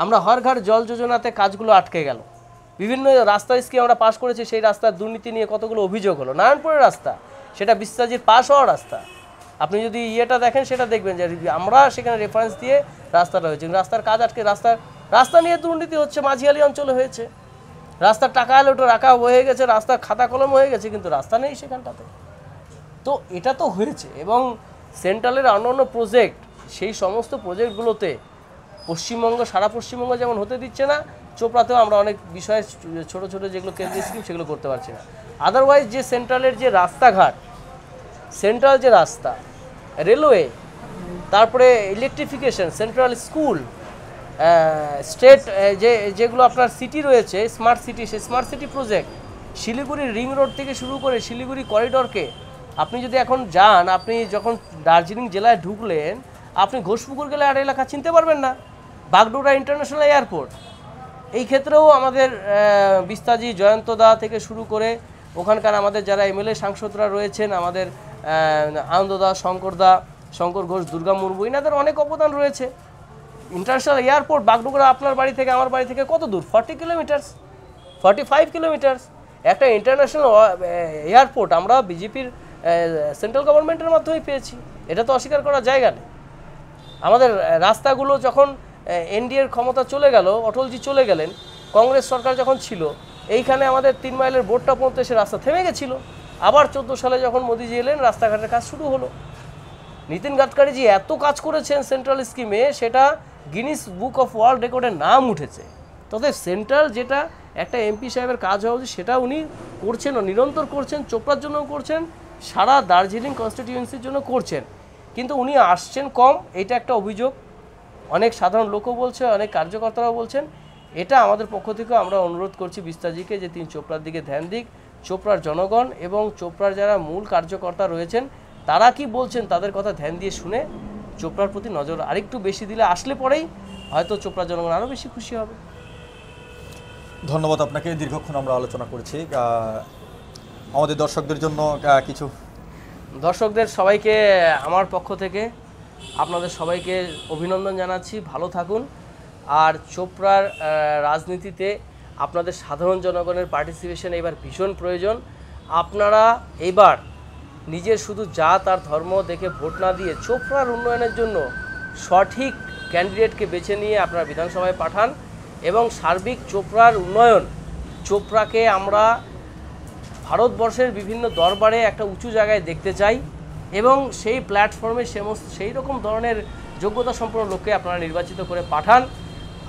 আমরা হরঘর জল যোজনাতে কাজগুলো আটকে গেল, বিভিন্ন রাস্তা স্কিম আমরা পাস করেছি, সেই রাস্তার দুর্নীতি নিয়ে কতগুলো অভিযোগ হলো। নারায়ণপুরের রাস্তা, সেটা বিস্তাজির পাস হওয়া রাস্তা, আপনি যদি ইয়েটা দেখেন সেটা দেখবেন যে আমরা সেখানে রেফারেন্স দিয়ে রাস্তাটা হয়েছে, রাস্তার কাজ আটকে, রাস্তা নিয়ে দুর্নীতি হচ্ছে। মাঝিয়ালি অঞ্চলে হয়েছে, রাস্তার টাকা এলে ওটা রাখা হয়ে গেছে, রাস্তার খাতা কলম হয়ে গেছে, কিন্তু রাস্তা নেই সেখানটাতে। তো এটা তো হয়েছে এবং সেন্ট্রালের অন্যান্য প্রজেক্ট, সেই সমস্ত প্রজেক্টগুলোতে পশ্চিমবঙ্গ, সারা পশ্চিমবঙ্গ যেমন হতে দিচ্ছে না, চোপড়াতেও আমরা অনেক বিষয়ে ছোট ছোট যেগুলো কেন্দ্রীয় স্কিম সেগুলো করতে পারছি না। আদারওয়াইজ যে সেন্ট্রালের যে রাস্তাঘাট, সেন্ট্রাল যে রাস্তা, রেলওয়ে, তারপরে ইলেকট্রিফিকেশন, সেন্ট্রাল স্কুল, স্টেট যেগুলো আপনার সিটি রয়েছে, স্মার্ট সিটি, সেই smart city project, Siliguri ring road থেকে শুরু করে শিলিগুড়ি করিডরকে আপনি যদি এখন যান, আপনি যখন দার্জিলিং জেলায় ঢুকলেন, আপনি ঘোষপুকুর গেলে আর এলাকা চিনতে পারবেন না। বাগডোগরা ইন্টারন্যাশনাল এয়ারপোর্ট, এই ক্ষেত্রেও আমাদের বিস্তাজি, জয়ন্তদা থেকে শুরু করে ওখানকার আমাদের যারা এমএলএ সাংসদরা রয়েছেন, আমাদের আনন্দদা, শঙ্কর ঘোষ, দুর্গা মুর্মু, এনাদের অনেক অবদান রয়েছে। ইন্টারন্যাশনাল এয়ারপোর্ট বাগডোগরা আপনার বাড়ি থেকে আমার বাড়ি থেকে কত দূর? 40 কিলোমিটার, 45 কিলোমিটার। একটা ইন্টারন্যাশনাল এয়ারপোর্ট আমরা বিজেপির সেন্ট্রাল গভর্নমেন্টের মাধ্যমেই পেয়েছি, এটা তো অস্বীকার করার জায়গা নেই। আমাদের রাস্তাগুলো যখন এনডিএর ক্ষমতা চলে গেল, অটলজি চলে গেলেন, কংগ্রেস সরকার যখন ছিল, এইখানে আমাদের 3 মাইলের বোর্ডটা পৌঁছতে সে রাস্তা থেমে গেছিলো। আবার 14 সালে যখন মোদিজি এলেন, রাস্তাঘাটের কাজ শুরু হলো। নীতিন গাডকারিজি এত কাজ করেছেন সেন্ট্রাল স্কিমে, সেটা গিনিস বুক অফ ওয়ার্ল্ড রেকর্ডের নাম উঠেছে। তবে সেন্ট্রাল যেটা একটা এমপি সাহেবের কাজ হওয়া উচিত, সেটা উনি করছেন, নিরন্তর করছেন, চোপড়ার জন্য করছেন, সারা দার্জিলিং কনস্টিটিউয়েন্সির জন্য করছেন, কিন্তু উনি আসছেন কম। এটা একটা অভিযোগ অনেক সাধারণ লোকও বলছে, অনেক কার্যকর্তারাও বলছেন। এটা আমাদের পক্ষ থেকে আমরা অনুরোধ করছি বিস্তাজিকে যে তিনি চোপড়ার দিকে ধ্যান দিক। চোপড়ার জনগণ এবং চোপড়ার যারা মূল কার্যকর্তা রয়েছেন, তারা কি বলছেন তাদের কথা ধ্যান দিয়ে শুনে চোপড়ার প্রতি নজর আরেকটু বেশি দিলে, আসলে পরেই হয়তো চোপড়ার জনগণ আরও বেশি খুশি হবে। ধন্যবাদ আপনাকে। দীর্ঘক্ষণ আমরা আলোচনা করেছি। আমাদের দর্শকদের জন্য কিছু, দর্শকদের সবাইকে আমার পক্ষ থেকে আপনাদের সবাইকে অভিনন্দন জানাচ্ছি। ভালো থাকুন। আর চোপড়ার রাজনীতিতে আপনাদের সাধারণ জনগণের পার্টিসিপেশন এবার ভীষণ প্রয়োজন। আপনারা এবার নিজের শুধু জাত আর ধর্ম দেখে ভোট না দিয়ে চোপড়ার উন্নয়নের জন্য সঠিক ক্যান্ডিডেটকে বেছে নিয়ে আপনারা বিধানসভায় পাঠান এবং সার্বিক চোপড়ার উন্নয়ন, চোপড়াকে আমরা ভারতবর্ষের বিভিন্ন দরবারে একটা উঁচু জায়গায় দেখতে চাই এবং সেই প্ল্যাটফর্মে সেই রকম ধরনের যোগ্যতা সম্পন্ন লোককে আপনারা নির্বাচিত করে পাঠান।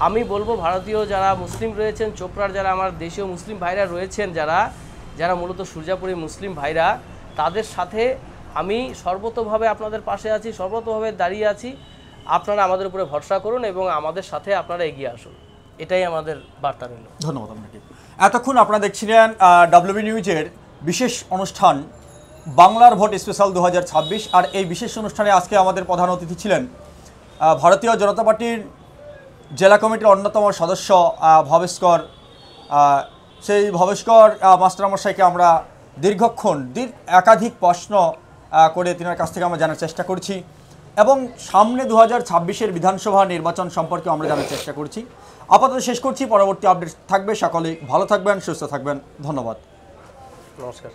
আমি বলবো ভারতীয় যারা মুসলিম রয়েছেন, চোপড়ার যারা আমার দেশীয় মুসলিম ভাইরা রয়েছেন, যারা যারা মূলত সূর্যাপুরী মুসলিম ভাইরা, তাদের সাথে আমি সর্বতোভাবে আপনাদের পাশে আছি, সর্বতোভাবে দাঁড়িয়ে আছি। আপনারা আমাদের উপরে ভরসা করুন এবং আমাদের সাথে আপনারা এগিয়ে আসুন, এটাই আমাদের বার্তা রইল। ধন্যবাদ আপনাকে। এতক্ষণ আপনারা দেখছিলেন ডাব্লিউবি নিউজের বিশেষ অনুষ্ঠান বাংলার ভোট স্পেশাল 2026। আর এই বিশেষ অনুষ্ঠানে আজকে আমাদের প্রধান অতিথি ছিলেন ভারতীয় জনতা পার্টির জেলা কমিটির অন্যতম সদস্য ভবেশকর। সেই ভবেশকর মাস্টারমশাইকে আমরা দীর্ঘক্ষণ একাধিক প্রশ্ন করে তিনার কাছ থেকে আমরা জানার চেষ্টা করছি এবং সামনে 2026-এর বিধানসভা নির্বাচন সম্পর্কে আমরা জানার চেষ্টা করছি। আপাতত শেষ করছি, পরবর্তী আপডেট থাকবে। সকলেই ভালো থাকবেন, সুস্থ থাকবেন। ধন্যবাদ, নমস্কার।